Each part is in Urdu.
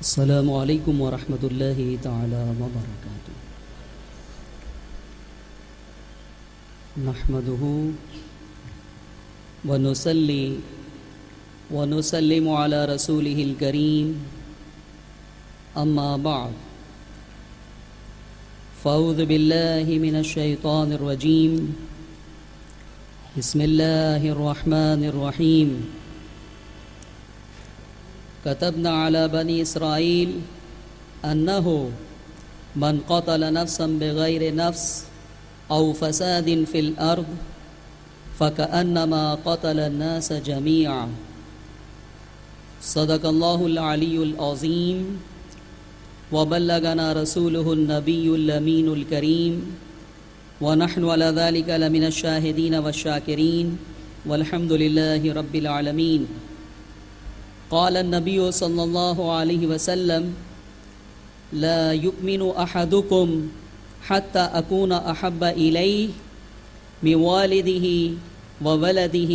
السلام علیکم ورحمۃ اللہ تعالی وبرکاتہ. نحمده ونصلي ونسلم على رسوله الكريم اما بعد فاعوذ بالله من الشیطان الرجیم. بسم اللہ الرحمن الرحیم. كتبنا على بني إسرائيل أنه من قتل نفسا بغير نفس أو فساد في الأرض فكأنما قتل الناس جميعا. صدق الله العلي العظيم وبلغنا رسوله النبي الأمين الكريم ونحن على ذلك لمن الشاهدين والشاكرين والحمد لله رب العالمين. قال النبي صلى الله عليه وسلم لا يؤمن أحدكم حتى أكون أحب إليه من والده وولده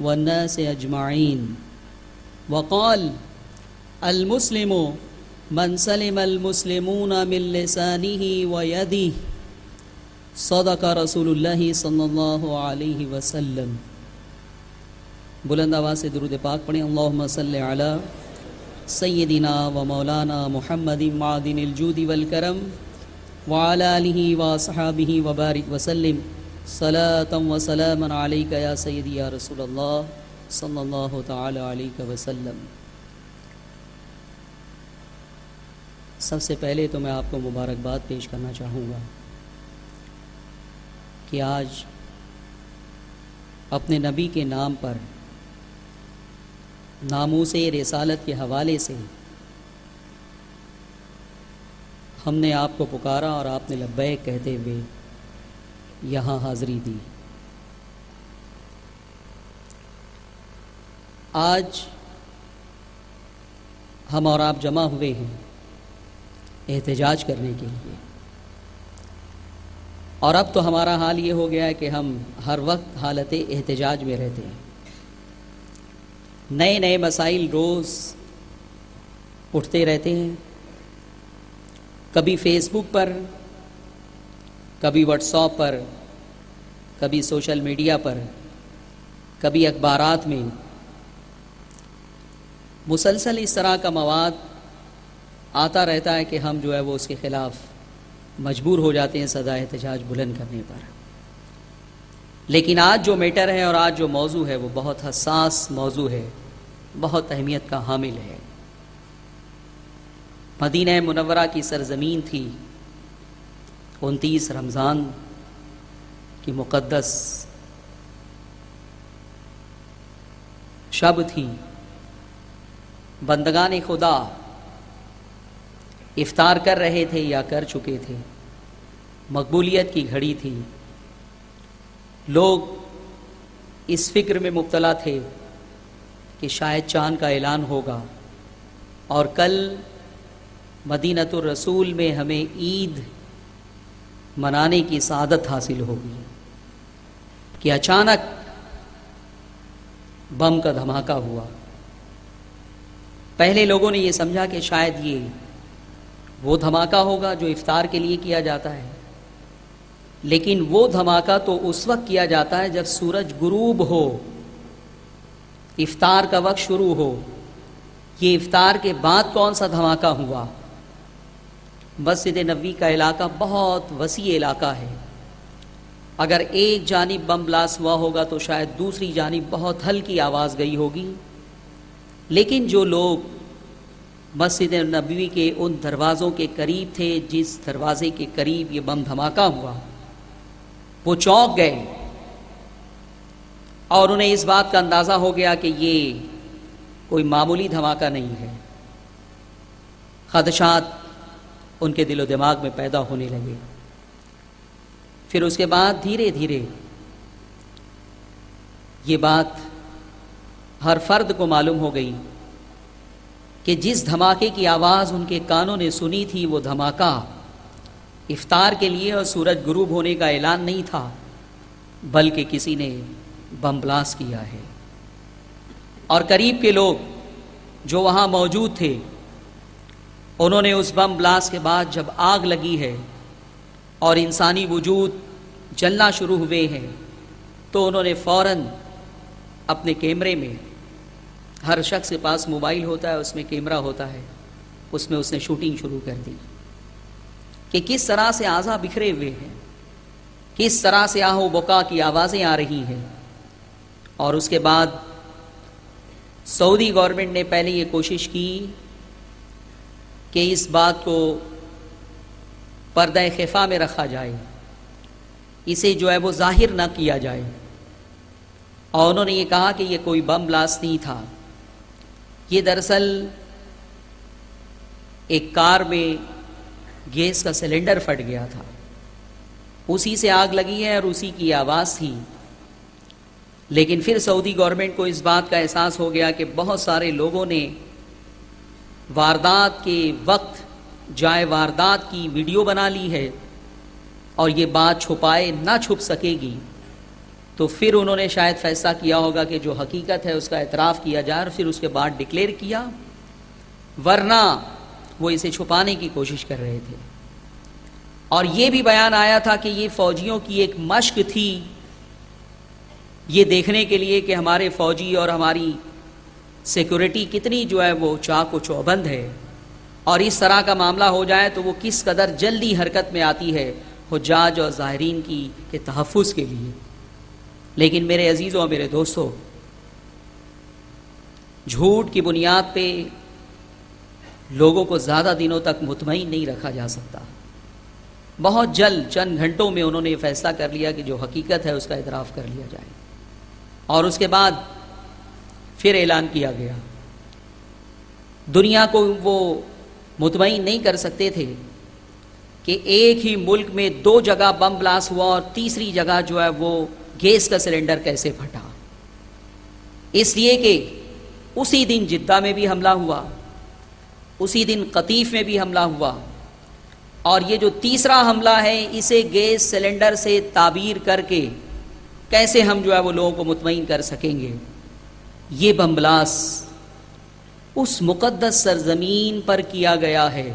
والناس أجمعين. وقال المسلم من سلم المسلمون من لسانه ويده. صدق رسول الله صلى الله عليه وسلم. بلند آواز سے درود پاک پڑھیں. اللہم صلی علی سیدنا و مولانا محمد معدن الجود والکرم وعلی آلہ واصحابہ وبارک وسلم صلاۃ و سلاما علیک یا سیدی یا رسول اللہ صلی اللہ تعالی علیہ وسلم. سب سے پہلے تو میں آپ کو مبارکباد پیش کرنا چاہوں گا کہ آج اپنے نبی کے نام پر ناموس رسالت کے حوالے سے ہم نے آپ کو پکارا اور آپ نے لبیک کہتے ہوئے یہاں حاضری دی. آج ہم اور آپ جمع ہوئے ہیں احتجاج کرنے کے لیے، اور اب تو ہمارا حال یہ ہو گیا ہے کہ ہم ہر وقت حالت احتجاج میں رہتے ہیں. نئے نئے مسائل روز اٹھتے رہتے ہیں، کبھی فیس بک پر، کبھی واٹس ایپ پر، کبھی سوشل میڈیا پر، کبھی اخبارات میں. مسلسل اس طرح کا مواد آتا رہتا ہے کہ ہم جو ہے وہ اس کے خلاف مجبور ہو جاتے ہیں صدا احتجاج بلند کرنے پر. لیکن آج جو میٹر ہے اور آج جو موضوع ہے وہ بہت حساس موضوع ہے، بہت اہمیت کا حامل ہے. مدینہ منورہ کی سرزمین تھی، 29 رمضان کی مقدس شب تھی. بندگان خدا افطار کر رہے تھے یا کر چکے تھے. مقبولیت کی گھڑی تھی. لوگ اس فکر میں مبتلا تھے کہ شاید چاند کا اعلان ہوگا اور کل مدینۃ الرسول میں ہمیں عید منانے کی سعادت حاصل ہوگی، کہ اچانک بم کا دھماکہ ہوا. پہلے لوگوں نے یہ سمجھا کہ شاید یہ وہ دھماکہ ہوگا جو افطار کے لیے کیا جاتا ہے، لیکن وہ دھماکہ تو اس وقت کیا جاتا ہے جب سورج غروب ہو، افطار کا وقت شروع ہو. یہ افطار کے بعد کون سا دھماکہ ہوا؟ مسجد نبوی کا علاقہ بہت وسیع علاقہ ہے. اگر ایک جانب بم بلاس ہوا ہوگا تو شاید دوسری جانب بہت ہلکی آواز گئی ہوگی. لیکن جو لوگ مسجد نبوی کے ان دروازوں کے قریب تھے جس دروازے کے قریب یہ بم دھماکہ ہوا، وہ چونک گئے اور انہیں اس بات کا اندازہ ہو گیا کہ یہ کوئی معمولی دھماکہ نہیں ہے. خدشات ان کے دل و دماغ میں پیدا ہونے لگے. پھر اس کے بعد دھیرے دھیرے یہ بات ہر فرد کو معلوم ہو گئی کہ جس دھماکے کی آواز ان کے کانوں نے سنی تھی وہ دھماکہ افطار کے لیے اور سورج غروب ہونے کا اعلان نہیں تھا، بلکہ کسی نے بم بلاس کیا ہے. اور قریب کے لوگ جو وہاں موجود تھے انہوں نے اس بم بلاسٹ کے بعد جب آگ لگی ہے اور انسانی وجود جلنا شروع ہوئے ہیں تو انہوں نے فوراً اپنے کیمرے میں، ہر شخص کے پاس موبائل ہوتا ہے، اس میں کیمرہ ہوتا ہے، اس میں اس نے شوٹنگ شروع کر دی کہ کس طرح سے اعضاء بکھرے ہوئے ہیں، کس طرح سے آہ و بکا کی آوازیں آ رہی ہیں. اور اس کے بعد سعودی گورنمنٹ نے پہلے یہ کوشش کی کہ اس بات کو پردہ خفا میں رکھا جائے، اسے جو ہے وہ ظاہر نہ کیا جائے، اور انہوں نے یہ کہا کہ یہ کوئی بم بلاسٹ نہیں تھا، یہ دراصل ایک کار میں گیس کا سلنڈر پھٹ گیا تھا، اسی سے آگ لگی ہے اور اسی کی آواز تھی. لیکن پھر سعودی گورنمنٹ کو اس بات کا احساس ہو گیا کہ بہت سارے لوگوں نے واردات کے وقت جائے واردات کی ویڈیو بنا لی ہے اور یہ بات چھپائے نہ چھپ سکے گی، تو پھر انہوں نے شاید فیصلہ کیا ہوگا کہ جو حقیقت ہے اس کا اعتراف کیا جائے اور پھر اس کے بعد ڈکلیئر کیا، ورنہ وہ اسے چھپانے کی کوشش کر رہے تھے. اور یہ بھی بیان آیا تھا کہ یہ فوجیوں کی ایک مشق تھی، یہ دیکھنے کے لیے کہ ہمارے فوجی اور ہماری سیکورٹی کتنی جو ہے وہ چاق و چوبند ہے، اور اس طرح کا معاملہ ہو جائے تو وہ کس قدر جلدی حرکت میں آتی ہے حجاج اور زائرین کی کے تحفظ کے لیے. لیکن میرے عزیزوں اور میرے دوستوں، جھوٹ کی بنیاد پہ لوگوں کو زیادہ دنوں تک مطمئن نہیں رکھا جا سکتا. بہت جلد چند گھنٹوں میں انہوں نے یہ فیصلہ کر لیا کہ جو حقیقت ہے اس کا اعتراف کر لیا جائے، اور اس کے بعد پھر اعلان کیا گیا. دنیا کو وہ مطمئن نہیں کر سکتے تھے کہ ایک ہی ملک میں 2 جگہ بم بلاسٹ ہوا اور تیسری جگہ جو ہے وہ گیس کا سلنڈر کیسے پھٹا. اس لیے کہ اسی دن جدہ میں بھی حملہ ہوا، اسی دن قطیف میں بھی حملہ ہوا، اور یہ جو تیسرا حملہ ہے اسے گیس سلنڈر سے تعبیر کر کے کیسے ہم جو ہے وہ لوگوں کو مطمئن کر سکیں گے. یہ بم بلاسٹ اس مقدس سرزمین پر کیا گیا ہے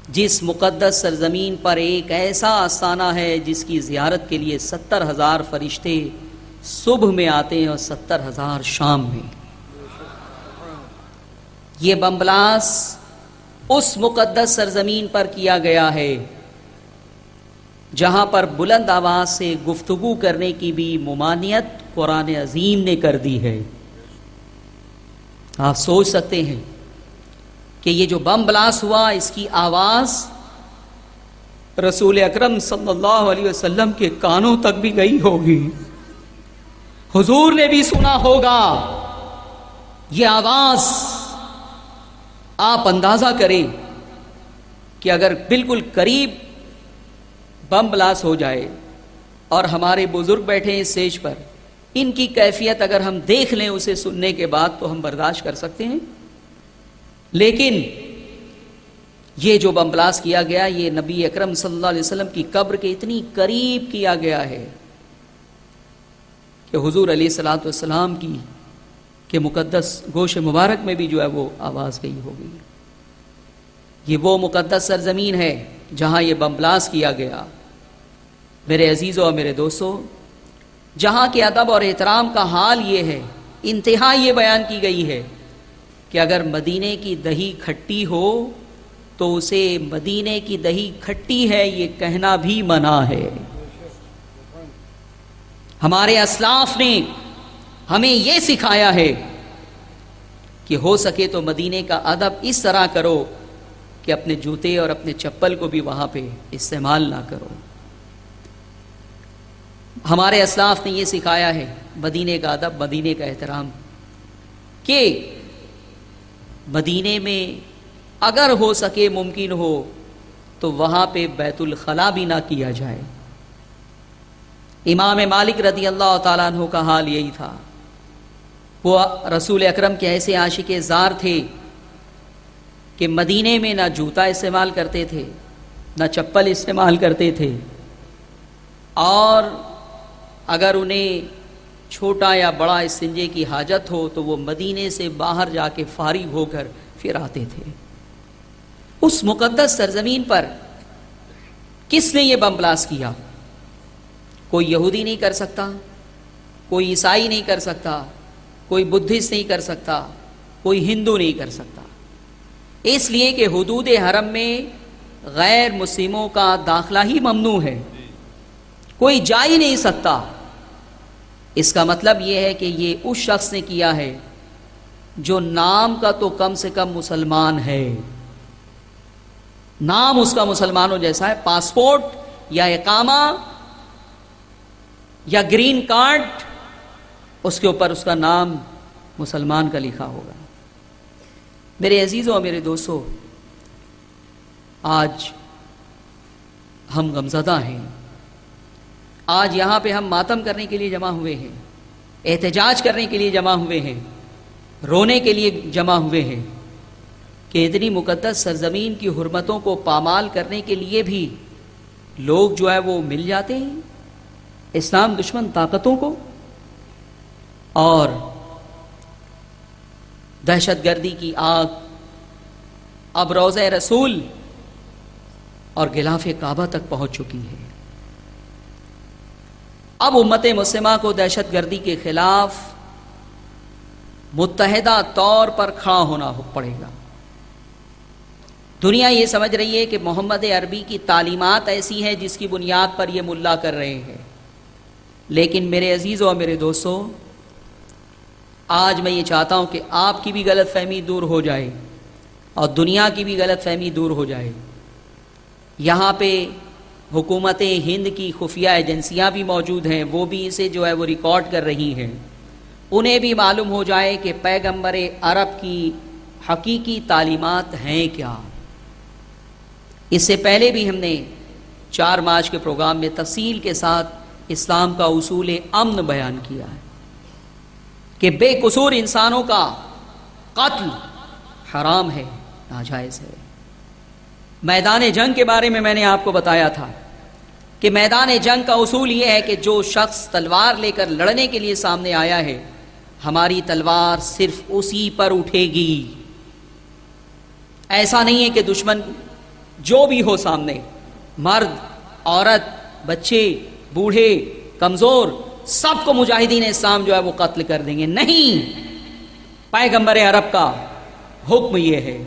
جس مقدس سرزمین پر ایک ایسا آستانہ ہے جس کی زیارت کے لیے 70,000 فرشتے صبح میں آتے ہیں اور 70,000 شام میں. یہ بم بلاسٹ اس مقدس سرزمین پر کیا گیا ہے جہاں پر بلند آواز سے گفتگو کرنے کی بھی ممانعت قرآن عظیم نے کر دی ہے. آپ سوچ سکتے ہیں کہ یہ جو بم بلاسٹ ہوا اس کی آواز رسول اکرم صلی اللہ علیہ وسلم کے کانوں تک بھی گئی ہوگی، حضور نے بھی سنا ہوگا یہ آواز. آپ اندازہ کریں کہ اگر بالکل قریب بم بلاسٹ ہو جائے اور ہمارے بزرگ بیٹھے ہیں اسٹیج پر، ان کی کیفیت اگر ہم دیکھ لیں اسے سننے کے بعد تو ہم برداشت کر سکتے ہیں. لیکن یہ جو بم بلاسٹ کیا گیا یہ نبی اکرم صلی اللہ علیہ وسلم کی قبر کے اتنی قریب کیا گیا ہے کہ حضور علیہ الصلوۃ والسلام کی کہ مقدس گوش مبارک میں بھی جو ہے وہ آواز گئی ہوگی. یہ وہ مقدس سرزمین ہے جہاں یہ بم بلاسٹ کیا گیا. میرے عزیزوں اور میرے دوستوں، جہاں کے ادب اور احترام کا حال یہ ہے، انتہا یہ بیان کی گئی ہے کہ اگر مدینے کی دہی کھٹی ہو تو اسے مدینے کی دہی کھٹی ہے یہ کہنا بھی منع ہے. ہمارے اسلاف نے ہمیں یہ سکھایا ہے کہ ہو سکے تو مدینے کا ادب اس طرح کرو کہ اپنے جوتے اور اپنے چپل کو بھی وہاں پہ استعمال نہ کرو. ہمارے اسلاف نے یہ سکھایا ہے مدینے کا ادب، مدینے کا احترام، کہ مدینے میں اگر ہو سکے ممکن ہو تو وہاں پہ بیت الخلا بھی نہ کیا جائے. امام مالک رضی اللہ تعالیٰ عنہ کا حال یہی تھا. وہ رسول اکرم کے ایسے عاشق زار تھے کہ مدینے میں نہ جوتا استعمال کرتے تھے، نہ چپل استعمال کرتے تھے، اور اگر انہیں چھوٹا یا بڑا استنجے کی حاجت ہو تو وہ مدینے سے باہر جا کے فارغ ہو کر پھر آتے تھے. اس مقدس سرزمین پر کس نے یہ بم بلاسٹ کیا؟ کوئی یہودی نہیں کر سکتا، کوئی عیسائی نہیں کر سکتا، کوئی بدھسٹ نہیں کر سکتا، کوئی ہندو نہیں کر سکتا، اس لیے کہ حدود حرم میں غیر مسلموں کا داخلہ ہی ممنوع ہے، کوئی جا ہی نہیں سکتا۔ اس کا مطلب یہ ہے کہ یہ اس شخص نے کیا ہے جو نام کا تو کم سے کم مسلمان ہے، نام اس کا مسلمانوں جیسا ہے، پاسپورٹ یا اقامہ یا گرین کارڈ اس کے اوپر اس کا نام مسلمان کا لکھا ہوگا۔ میرے عزیزوں اور میرے دوستوں، آج ہم غمزدہ ہیں، آج یہاں پہ ہم ماتم کرنے کے لیے جمع ہوئے ہیں، احتجاج کرنے کے لیے جمع ہوئے ہیں، رونے کے لیے جمع ہوئے ہیں کہ اتنی مقدس سرزمین کی حرمتوں کو پامال کرنے کے لیے بھی لوگ جو ہے وہ مل جاتے ہیں اسلام دشمن طاقتوں کو، اور دہشت گردی کی آگ اب روضہ رسول اور غلاف کعبہ تک پہنچ چکی ہے۔ اب امت مسلمہ کو دہشت گردی کے خلاف متحدہ طور پر کھڑا ہونا پڑے گا۔ دنیا یہ سمجھ رہی ہے کہ محمد عربی کی تعلیمات ایسی ہیں جس کی بنیاد پر یہ ملا کر رہے ہیں، لیکن میرے عزیزوں اور میرے دوستوں، آج میں یہ چاہتا ہوں کہ آپ کی بھی غلط فہمی دور ہو جائے اور دنیا کی بھی غلط فہمی دور ہو جائے۔ یہاں پہ حکومت ہند کی خفیہ ایجنسیاں بھی موجود ہیں، وہ بھی اسے جو ہے وہ ریکارڈ کر رہی ہیں، انہیں بھی معلوم ہو جائے کہ پیغمبر عرب کی حقیقی تعلیمات ہیں کیا۔ اس سے پہلے بھی ہم نے 4 مارچ کے پروگرام میں تفصیل کے ساتھ اسلام کا اصول امن بیان کیا ہے کہ بے قصور انسانوں کا قتل حرام ہے، ناجائز ہے۔ میدان جنگ کے بارے میں نے آپ کو بتایا تھا کہ میدان جنگ کا اصول یہ ہے کہ جو شخص تلوار لے کر لڑنے کے لیے سامنے آیا ہے، ہماری تلوار صرف اسی پر اٹھے گی۔ ایسا نہیں ہے کہ دشمن جو بھی ہو سامنے، مرد، عورت، بچے، بوڑھے، کمزور، سب کو مجاہدین اسلام جو ہے وہ قتل کر دیں گے، نہیں۔ پیغمبر عرب کا حکم یہ ہے،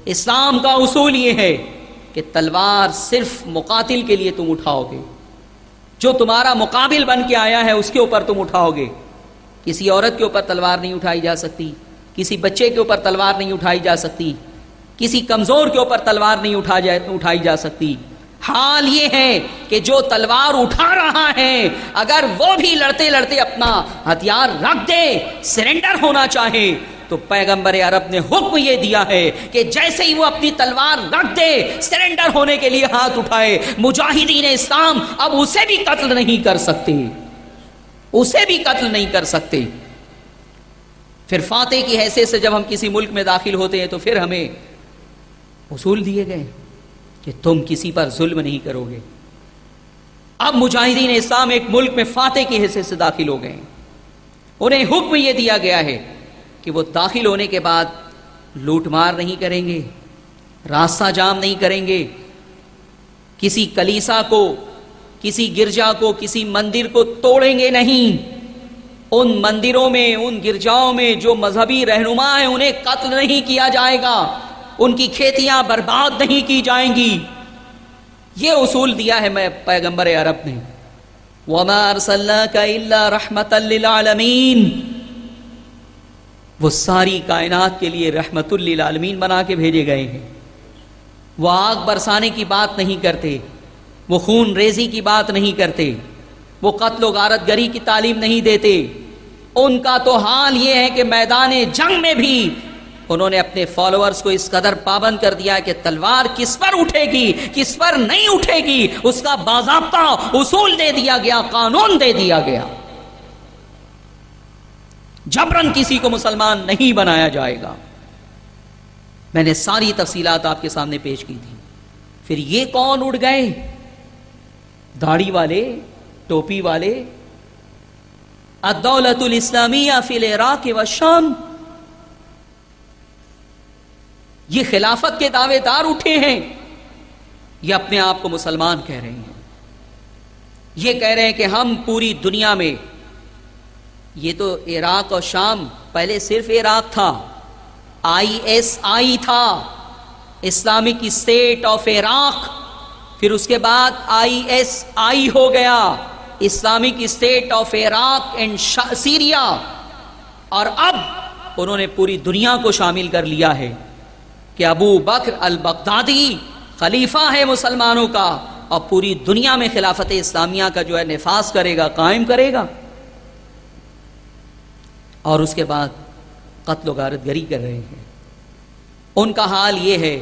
اسلام کا اصول یہ ہے کہ تلوار صرف مقاتل کے لیے تم اٹھاؤ گے، جو تمہارا مقابل بن کے آیا ہے اس کے اوپر تم اٹھاؤ گے۔ کسی عورت کے اوپر تلوار نہیں اٹھائی جا سکتی، کسی بچے کے اوپر تلوار نہیں اٹھائی جا سکتی، کسی کمزور کے اوپر تلوار نہیں اٹھائی جا سکتی۔ حال یہ ہے کہ جو تلوار اٹھا رہا ہے، اگر وہ بھی لڑتے لڑتے اپنا ہتھیار رکھ دے، سرنڈر ہونا چاہے، تو پیغمبر عرب نے حکم یہ دیا ہے کہ جیسے ہی وہ اپنی تلوار رکھ دے، سرنڈر ہونے کے لیے ہاتھ اٹھائے، مجاہدین اسلام اب اسے بھی قتل نہیں کر سکتے، اسے بھی قتل نہیں کر سکتے۔ پھر فاتح کی حیثیت سے جب ہم کسی ملک میں داخل ہوتے ہیں تو پھر ہمیں اصول دیے گئے کہ تم کسی پر ظلم نہیں کرو گے۔ اب مجاہدین اسلام ایک ملک میں فاتح کی حیثیت سے داخل ہو گئے، انہیں حکم یہ دیا گیا ہے کہ وہ داخل ہونے کے بعد لوٹ مار نہیں کریں گے، راستہ جام نہیں کریں گے، کسی کلیسا کو، کسی گرجا کو، کسی مندر کو توڑیں گے نہیں، ان مندروں میں، ان گرجاؤں میں جو مذہبی رہنما ہیں انہیں قتل نہیں کیا جائے گا، ان کی کھیتیاں برباد نہیں کی جائیں گی۔ یہ اصول دیا ہے میں پیغمبر عرب نے، وَمَا أَرْسَلْنَاكَ إِلَّا رَحْمَةً لِّلْعَالَمِينَ، وہ ساری کائنات کے لیے رحمت للعالمین بنا کے بھیجے گئے ہیں۔ وہ آگ برسانے کی بات نہیں کرتے، وہ خون ریزی کی بات نہیں کرتے، وہ قتل و غارت گری کی تعلیم نہیں دیتے۔ ان کا تو حال یہ ہے کہ میدان جنگ میں بھی انہوں نے اپنے فالوورز کو اس قدر پابند کر دیا کہ تلوار کس پر اٹھے گی، کس پر نہیں اٹھے گی، اس کا باضابطہ اصول دے دیا گیا، قانون دے دیا گیا۔ جبرن کسی کو مسلمان نہیں بنایا جائے گا۔ میں نے ساری تفصیلات آپ کے سامنے پیش کی تھی۔ پھر یہ کون اڑ گئے؟ داڑھی والے، ٹوپی والے، الدولت الاسلامیہ فی العراق والشام، یہ خلافت کے دعوے دار اٹھے ہیں، یہ اپنے آپ کو مسلمان کہہ رہے ہیں، یہ کہہ رہے ہیں کہ ہم پوری دنیا میں، یہ تو عراق اور شام، پہلے صرف عراق تھا، ISI تھا، اسلامک اسٹیٹ آف عراق، پھر اس کے بعد ISI ہو گیا، Islamic state of Iraq and Syria, اور اب انہوں نے پوری دنیا کو شامل کر لیا ہے کہ ابو بکر البغدادی خلیفہ ہے مسلمانوں کا، اور پوری دنیا میں خلافت اسلامیہ کا جو ہے نفاذ کرے گا، قائم کرے گا، اور اس کے بعد قتل و غارت گری کر رہے ہیں۔ ان کا حال یہ ہے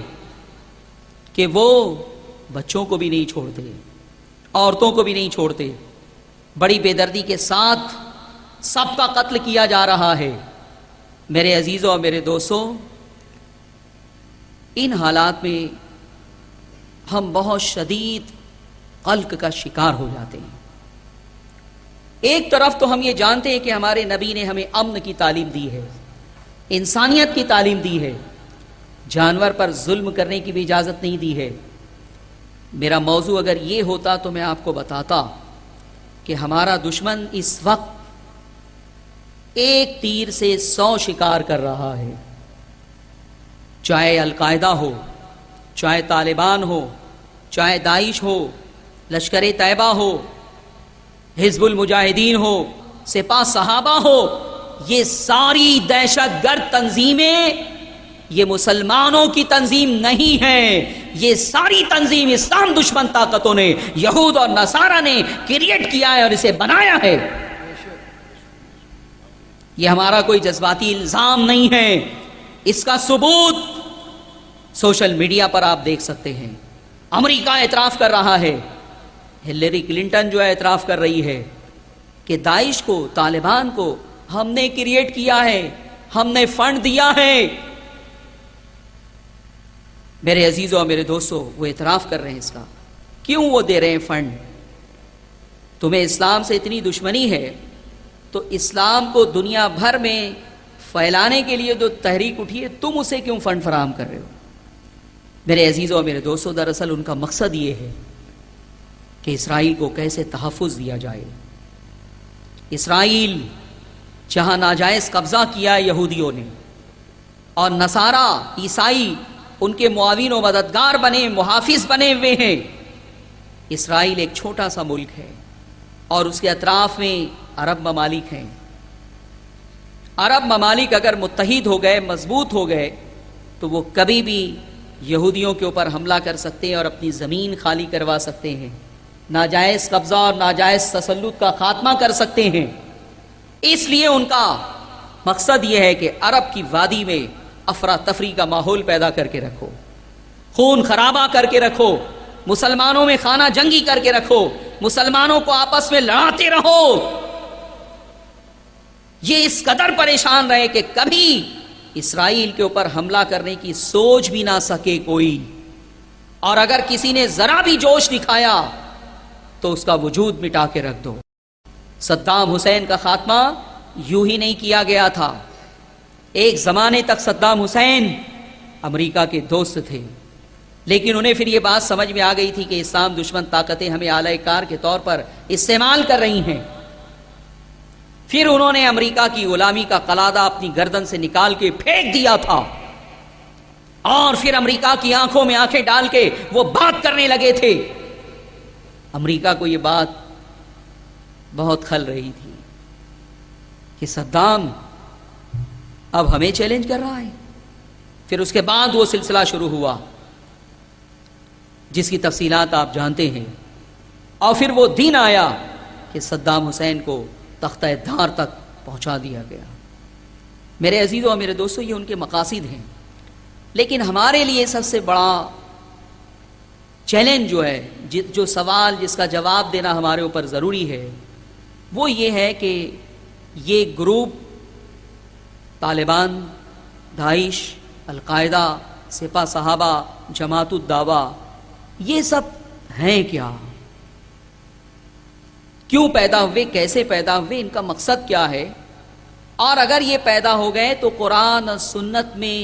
کہ وہ بچوں کو بھی نہیں چھوڑتے، عورتوں کو بھی نہیں چھوڑتے، بڑی بے دردی کے ساتھ سب کا قتل کیا جا رہا ہے۔ میرے عزیزوں اور میرے دوستوں، ان حالات میں ہم بہت شدید قلق کا شکار ہو جاتے ہیں۔ ایک طرف تو ہم یہ جانتے ہیں کہ ہمارے نبی نے ہمیں امن کی تعلیم دی ہے، انسانیت کی تعلیم دی ہے، جانور پر ظلم کرنے کی بھی اجازت نہیں دی ہے۔ میرا موضوع اگر یہ ہوتا تو میں آپ کو بتاتا کہ ہمارا دشمن اس وقت ایک تیر سے 100 شکار کر رہا ہے، چاہے القاعدہ ہو، چاہے طالبان ہو، چاہے داعش ہو، لشکر طیبہ ہو، حزب المجاہدین ہو، سپاہ صحابہ ہو، یہ ساری دہشت گرد تنظیمیں یہ مسلمانوں کی تنظیم نہیں ہے، یہ ساری تنظیم اسلام دشمن طاقتوں نے، یہود اور نصارہ نے کریٹ کیا ہے اور اسے بنایا ہے۔ یہ ہمارا کوئی جذباتی الزام نہیں ہے، اس کا ثبوت سوشل میڈیا پر آپ دیکھ سکتے ہیں۔ امریکہ اعتراف کر رہا ہے، ہلری کلنٹن جو ہے اعتراف کر رہی ہے کہ داعش کو، طالبان کو ہم نے کریٹ کیا ہے، ہم نے فنڈ دیا ہے۔ میرے عزیزوں اور میرے دوستوں، وہ اعتراف کر رہے ہیں اس کا، کیوں وہ دے رہے ہیں فنڈ؟ تمہیں اسلام سے اتنی دشمنی ہے تو اسلام کو دنیا بھر میں پھیلانے کے لیے جو تحریک اٹھی ہے، تم اسے کیوں فنڈ فراہم کر رہے ہو؟ میرے عزیزوں اور میرے دوستوں، دراصل ان کا مقصد یہ ہے کہ اسرائیل کو کیسے تحفظ دیا جائے۔ اسرائیل جہاں ناجائز قبضہ کیا ہے یہودیوں نے، اور نصارہ، عیسائی ان کے معاون و مددگار بنے، محافظ بنے ہوئے ہیں۔ اسرائیل ایک چھوٹا سا ملک ہے اور اس کے اطراف میں عرب ممالک ہیں۔ عرب ممالک اگر متحد ہو گئے، مضبوط ہو گئے، تو وہ کبھی بھی یہودیوں کے اوپر حملہ کر سکتے ہیں اور اپنی زمین خالی کروا سکتے ہیں، ناجائز قبضہ اور ناجائز تسلط کا خاتمہ کر سکتے ہیں۔ اس لیے ان کا مقصد یہ ہے کہ عرب کی وادی میں افراتفری کا ماحول پیدا کر کے رکھو، خون خرابہ کر کے رکھو، مسلمانوں میں خانہ جنگی کر کے رکھو، مسلمانوں کو آپس میں لڑاتے رہو۔ یہ اس قدر پریشان رہے کہ کبھی اسرائیل کے اوپر حملہ کرنے کی سوچ بھی نہ سکے کوئی، اور اگر کسی نے ذرا بھی جوش دکھایا تو اس کا وجود مٹا کے رکھ دو۔ صدام حسین کا خاتمہ یوں ہی نہیں کیا گیا تھا۔ ایک زمانے تک صدام حسین امریکہ کے دوست تھے، لیکن انہیں پھر یہ بات سمجھ میں آ گئی تھی کہ اسلام دشمن طاقتیں ہمیں آلہ کار کے طور پر استعمال کر رہی ہیں۔ پھر انہوں نے امریکہ کی غلامی کا قلادہ اپنی گردن سے نکال کے پھینک دیا تھا، اور پھر امریکہ کی آنکھوں میں آنکھیں ڈال کے وہ بات کرنے لگے تھے۔ امریکہ کو یہ بات بہت کھل رہی تھی کہ صدام اب ہمیں چیلنج کر رہا ہے۔ پھر اس کے بعد وہ سلسلہ شروع ہوا جس کی تفصیلات آپ جانتے ہیں، اور پھر وہ دن آیا کہ صدام حسین کو تختہ دار تک پہنچا دیا گیا۔ میرے عزیزوں اور میرے دوستوں، یہ ان کے مقاصد ہیں، لیکن ہمارے لیے سب سے بڑا چیلنج جو ہے، جو سوال جس کا جواب دینا ہمارے اوپر ضروری ہے، وہ یہ ہے کہ یہ گروپ طالبان، داعش، القاعدہ، سپاہ صحابہ، جماعت الدعوہ، یہ سب ہیں کیا؟ کیوں پیدا ہوئے؟ کیسے پیدا ہوئے؟ ان کا مقصد کیا ہے؟ اور اگر یہ پیدا ہو گئے تو قرآن اور سنت میں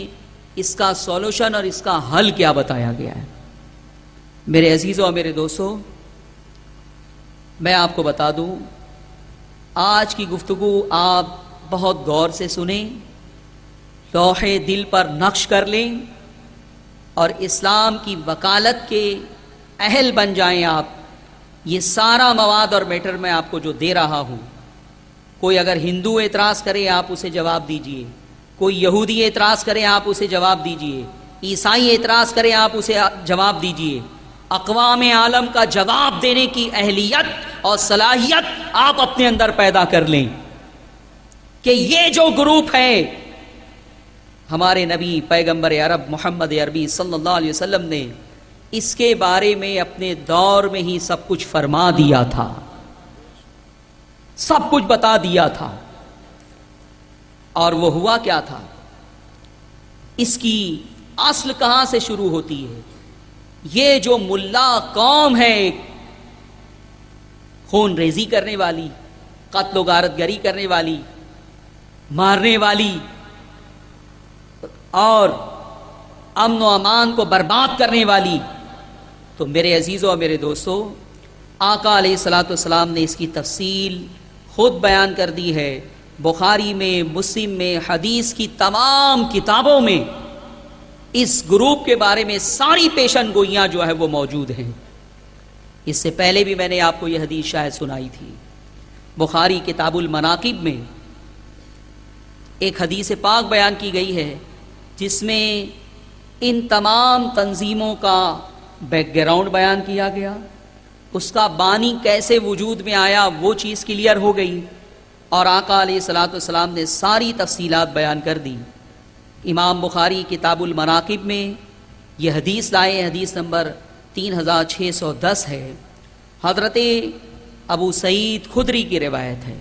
اس کا سولوشن اور اس کا حل کیا بتایا گیا ہے۔ میرے عزیزوں اور میرے دوستوں، میں آپ کو بتا دوں، آج کی گفتگو آپ بہت غور سے سنیں، لوح دل پر نقش کر لیں اور اسلام کی وکالت کے اہل بن جائیں آپ۔ یہ سارا مواد اور میٹر میں آپ کو جو دے رہا ہوں، کوئی اگر ہندو اعتراض کرے آپ اسے جواب دیجئے، کوئی یہودی اعتراض کرے آپ اسے جواب دیجئے، عیسائی اعتراض کرے آپ اسے جواب دیجئے، اقوام عالم کا جواب دینے کی اہلیت اور صلاحیت آپ اپنے اندر پیدا کر لیں کہ یہ جو گروپ ہے، ہمارے نبی پیغمبر عرب محمد عربی صلی اللہ علیہ وسلم نے اس کے بارے میں اپنے دور میں ہی سب کچھ فرما دیا تھا، سب کچھ بتا دیا تھا۔ اور وہ ہوا کیا تھا؟ اس کی اصل کہاں سے شروع ہوتی ہے؟ یہ جو ملا قوم ہے، خون ریزی کرنے والی، قتل و غارت گری کرنے والی، مارنے والی اور امن و امان کو برباد کرنے والی، تو میرے عزیزوں اور میرے دوستوں، آقا علیہ الصلوۃ والسلام نے اس کی تفصیل خود بیان کر دی ہے۔ بخاری میں، مسلم میں، حدیث کی تمام کتابوں میں اس گروپ کے بارے میں ساری پیشن گوئیاں جو ہے وہ موجود ہیں۔ اس سے پہلے بھی میں نے آپ کو یہ حدیث شاید سنائی تھی۔ بخاری کتاب المناقب میں ایک حدیث پاک بیان کی گئی ہے جس میں ان تمام تنظیموں کا بیک گراؤنڈ بیان کیا گیا، اس کا بانی کیسے وجود میں آیا وہ چیز کلیئر ہو گئی، اور آقا علیہ الصلوۃ والسلام نے ساری تفصیلات بیان کر دی۔ امام بخاری کتاب المناقب میں یہ حدیث لائے، حدیث نمبر 3610 ہے۔ حضرت ابو سعید خدری کی روایت ہے۔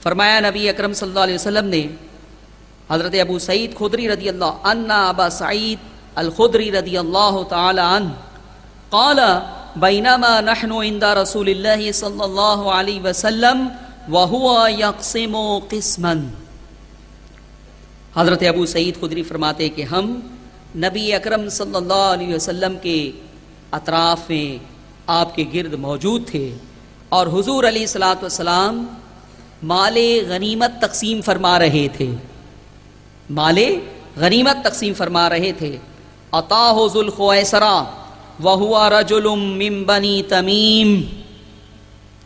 فرمایا نبی اکرم صلی اللہ علیہ وسلم نے، حضرت ابو سعید خدری رضی اللہ عنہ، ابا سعید الخدری رضی اللہ تعالی عنہ قال بینما نحن عند رسول اللہ صلی اللہ علیہ وسلم وَهُوَ يَقْسِمُ قِسْمًا۔ حضرت ابو سعید خدری فرماتے کہ ہم نبی اکرم صلی اللہ علیہ وسلم کے اطراف میں آپ کے گرد موجود تھے، اور حضور علیہ الصلوۃ والسلام مال غنیمت تقسیم فرما رہے تھے، مال غنیمت تقسیم فرما رہے تھے۔ عطاہ ذو الخویسرہ وَهُوَ رَجُلٌ مِّن بنی تمیم،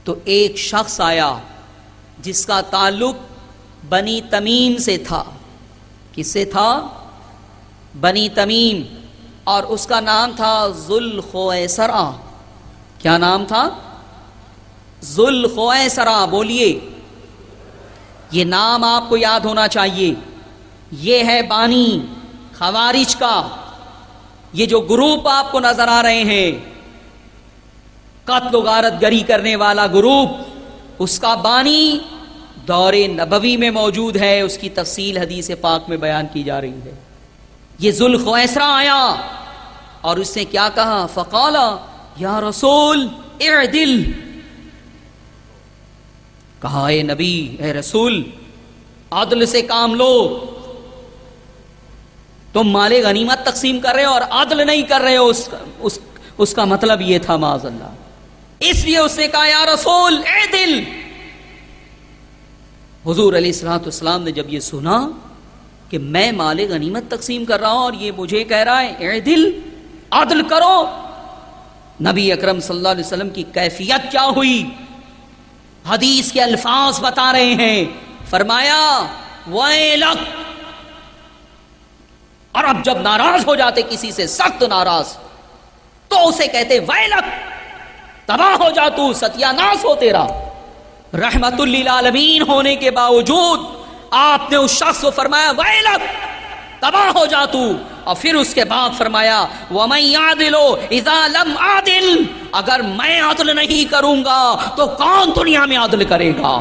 تو ایک شخص آیا جس کا تعلق بنی تمیم سے تھا۔ کس سے تھا؟ بنی تمیم، اور اس کا نام تھا ذو الخویسرہ۔ کیا نام تھا؟ ذو الخویسرہ۔ بولیے، یہ نام آپ کو یاد ہونا چاہیے۔ یہ ہے بانی خوارج کا، یہ جو گروپ آپ کو نظر آ رہے ہیں، قتل و غارت گری کرنے والا گروپ، اس کا بانی دور نبوی میں موجود ہے، اس کی تفصیل حدیث پاک میں بیان کی جا رہی ہے۔ یہ ذو الخویسرہ آیا اور اس نے کیا کہا؟ فقال یا رسول اعدل، کہا اے نبی، اے رسول، عدل سے کام لو، تم مال غنیمت تقسیم کر رہے ہو اور عدل نہیں کر رہے ہو، اس کا مطلب یہ تھا معاذ اللہ۔ اس لیے اس نے کہا یا رسول اعدل۔ حضور علیہ الصلوۃ والسلام نے جب یہ سنا کہ میں مال غنیمت تقسیم کر رہا ہوں اور یہ مجھے کہہ رہا ہے اعدل، عدل کرو، نبی اکرم صلی اللہ علیہ وسلم کی کیفیت کیا ہوئی؟ حدیث کے الفاظ بتا رہے ہیں۔ فرمایا ویلک، اور اب جب ناراض ہو جاتے کسی سے، سخت ناراض، تو اسے کہتے ویلک، تباہ ہو جا تو، ستیہ ناس ہو تیرا۔ رحمت للعالمین ہونے کے باوجود آپ نے اس شخص کو فرمایا ویلک، تباہ ہو جا تو، اور پھر اس کے بعد فرمایا وَمَن يَعْدِلُ إِذَا لَمْ عَدِلْ، اگر میں عدل نہیں کروں گا تو کون دنیا میں عدل کرے گا؟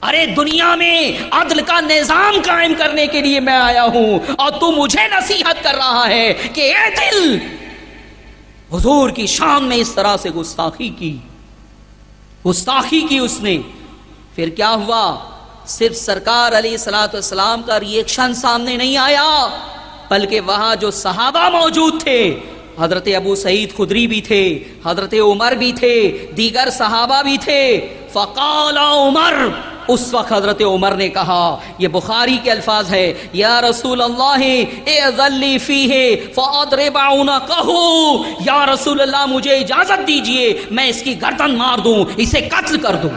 ارے دنیا میں عدل کا نظام قائم کرنے کے لیے میں آیا ہوں، اور تو مجھے نصیحت کر رہا ہے کہ اعدل۔ حضور کی شان میں اس طرح سے گستاخی کی اس نے۔ پھر کیا ہوا؟ صرف سرکار علیہ الصلوۃ والسلام کا ریئیکشن سامنے نہیں آیا، بلکہ وہاں جو صحابہ موجود تھے، حضرت ابو سعید خدری بھی تھے، حضرت عمر بھی تھے، دیگر صحابہ بھی تھے. فقال عمر، اس وقت حضرت عمر نے کہا، یہ بخاری کے الفاظ ہے، یا رسول اللہ اذن لی فیہ فاضرب عنقہ، یا رسول اللہ مجھے اجازت دیجئے میں اس کی گردن مار دوں، اسے قتل کر دوں،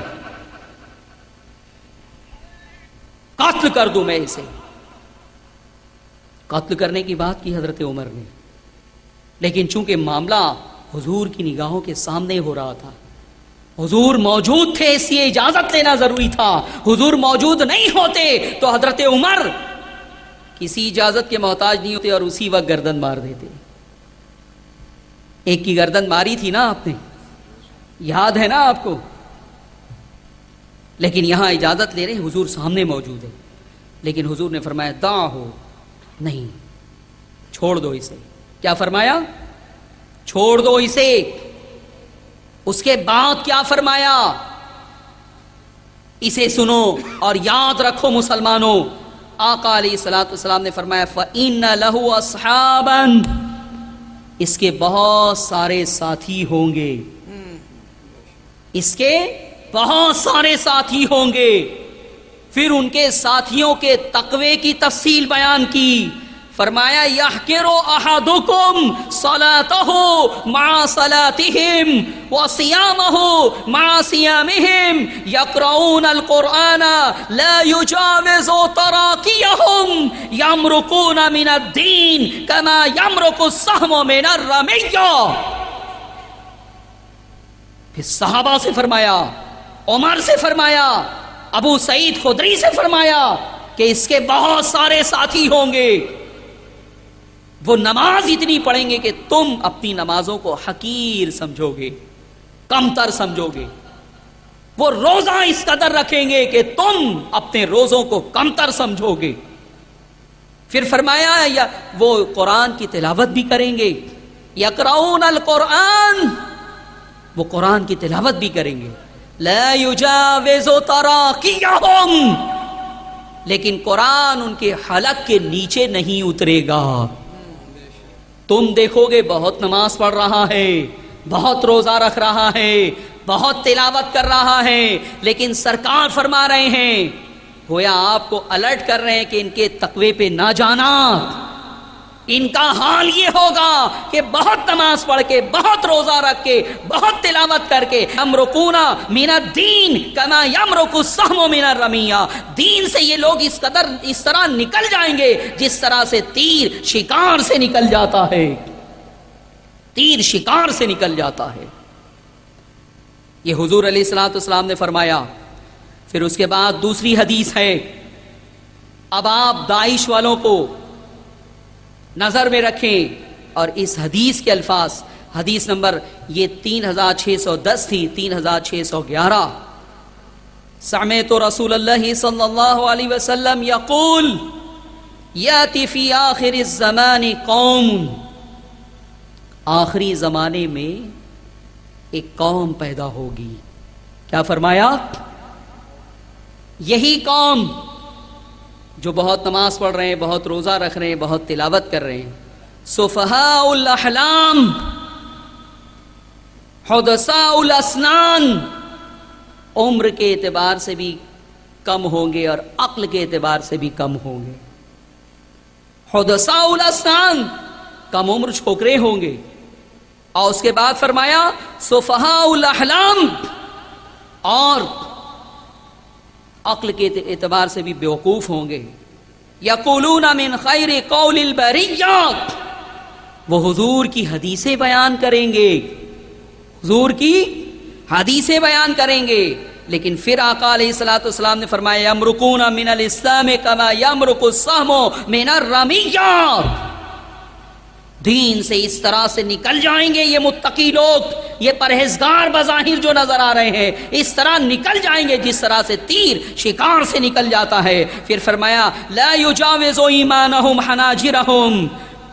قتل کر دوں، میں اسے قتل کرنے کی بات کی حضرت عمر نے. لیکن چونکہ معاملہ حضور کی نگاہوں کے سامنے ہو رہا تھا، حضور موجود تھے اس لیے اجازت لینا ضروری تھا. حضور موجود نہیں ہوتے تو حضرت عمر کسی اجازت کے محتاج نہیں ہوتے اور اسی وقت گردن مار دیتے. ایک کی گردن ماری تھی نا آپ نے، یاد ہے نا آپ کو. لیکن یہاں اجازت لے رہے ہیں، حضور سامنے موجود ہے. لیکن حضور نے فرمایا دع ہو، نہیں، چھوڑ دو اسے. کیا فرمایا؟ چھوڑ دو اسے. اس کے بعد کیا فرمایا؟ اسے سنو اور یاد رکھو مسلمانوں، آقا علیہ الصلوۃ والسلام نے فرمایا فَإِنَّ لَهُ أَصْحَابًا، اس کے بہت سارے ساتھی ہوں گے، اس کے بہت سارے ساتھی ہوں گے. پھر ان کے ساتھیوں کے تقوی کی تفصیل بیان کی. فرمایا یحقر احدکم صلاتہ مع صلاتہم وصیامہ مع صیامہم یقرؤون القرآن لا یجاوز تراقیہم یمرقون من الدین کما یمرق السہم من الرمیہ. پھر صحابہ سے فرمایا، عمر سے فرمایا، ابو سعید خدری سے فرمایا کہ اس کے بہت سارے ساتھی ہوں گے. وہ نماز اتنی پڑھیں گے کہ تم اپنی نمازوں کو حقیر سمجھو گے، کمتر سمجھو گے. وہ روزہ اس قدر رکھیں گے کہ تم اپنے روزوں کو کمتر سمجھو گے. پھر فرمایا یا وہ قرآن کی تلاوت بھی کریں گے، یقرؤون القرآن، وہ قرآن کی تلاوت بھی کریں گے. لا یجاوز تراقیہم، لیکن قرآن ان کے حلق کے نیچے نہیں اترے گا. تم دیکھو گے بہت نماز پڑھ رہا ہے، بہت روزہ رکھ رہا ہے، بہت تلاوت کر رہا ہے، لیکن سرکار فرما رہے ہیں، گویا آپ کو الرٹ کر رہے ہیں کہ ان کے تقوی پہ نہ جانا. ان کا حال یہ ہوگا کہ بہت نماز پڑھ کے، بہت روزہ رکھ کے، بہت تلاوت کر کے یمرقون من الدین کما یمرق السہم من الرمیہ، دین سے یہ لوگ اس طرح نکل جائیں گے جس طرح سے تیر شکار سے نکل جاتا ہے، تیر شکار سے نکل جاتا ہے. یہ حضور علیہ الصلوۃ والسلام نے فرمایا. پھر اس کے بعد دوسری حدیث ہے. اب آپ داعش والوں کو نظر میں رکھیں اور اس حدیث کے الفاظ، حدیث نمبر یہ 3610 تھی، 3611. سمعت رسول اللہ صلی اللہ علیہ وسلم یقول یاتی فی آخر الزمان قوم، آخری زمانے میں ایک قوم پیدا ہوگی. کیا فرمایا؟ یہی قوم جو بہت نماز پڑھ رہے ہیں، بہت روزہ رکھ رہے ہیں، بہت تلاوت کر رہے ہیں. سفہاء الاحلام حدثاء الاسنان، عمر کے اعتبار سے بھی کم ہوں گے اور عقل کے اعتبار سے بھی کم ہوں گے. حدثاء الاسنان، کم عمر چھوکرے ہوں گے. اور اس کے بعد فرمایا سفہاء الاحلام، اور عقل کے اعتبار سے بھی بیوقوف ہوں گے. یقولون من خیر قول البریہ، وہ حضور کی حدیثیں بیان کریں گے، حضور کی حدیثیں بیان کریں گے. لیکن پھر آقا علیہ الصلوۃ والسلام نے فرمایا یمرقون من الاسلام کما یمرق السہم من الرمیہ، دین سے اس طرح سے نکل جائیں گے یہ متقی لوگ، یہ پرہیزگار بظاہر جو نظر آ رہے ہیں، اس طرح نکل جائیں گے جس طرح سے تیر شکار سے نکل جاتا ہے. پھر فرمایا لا یجاوز ایمانہم حناجرہم،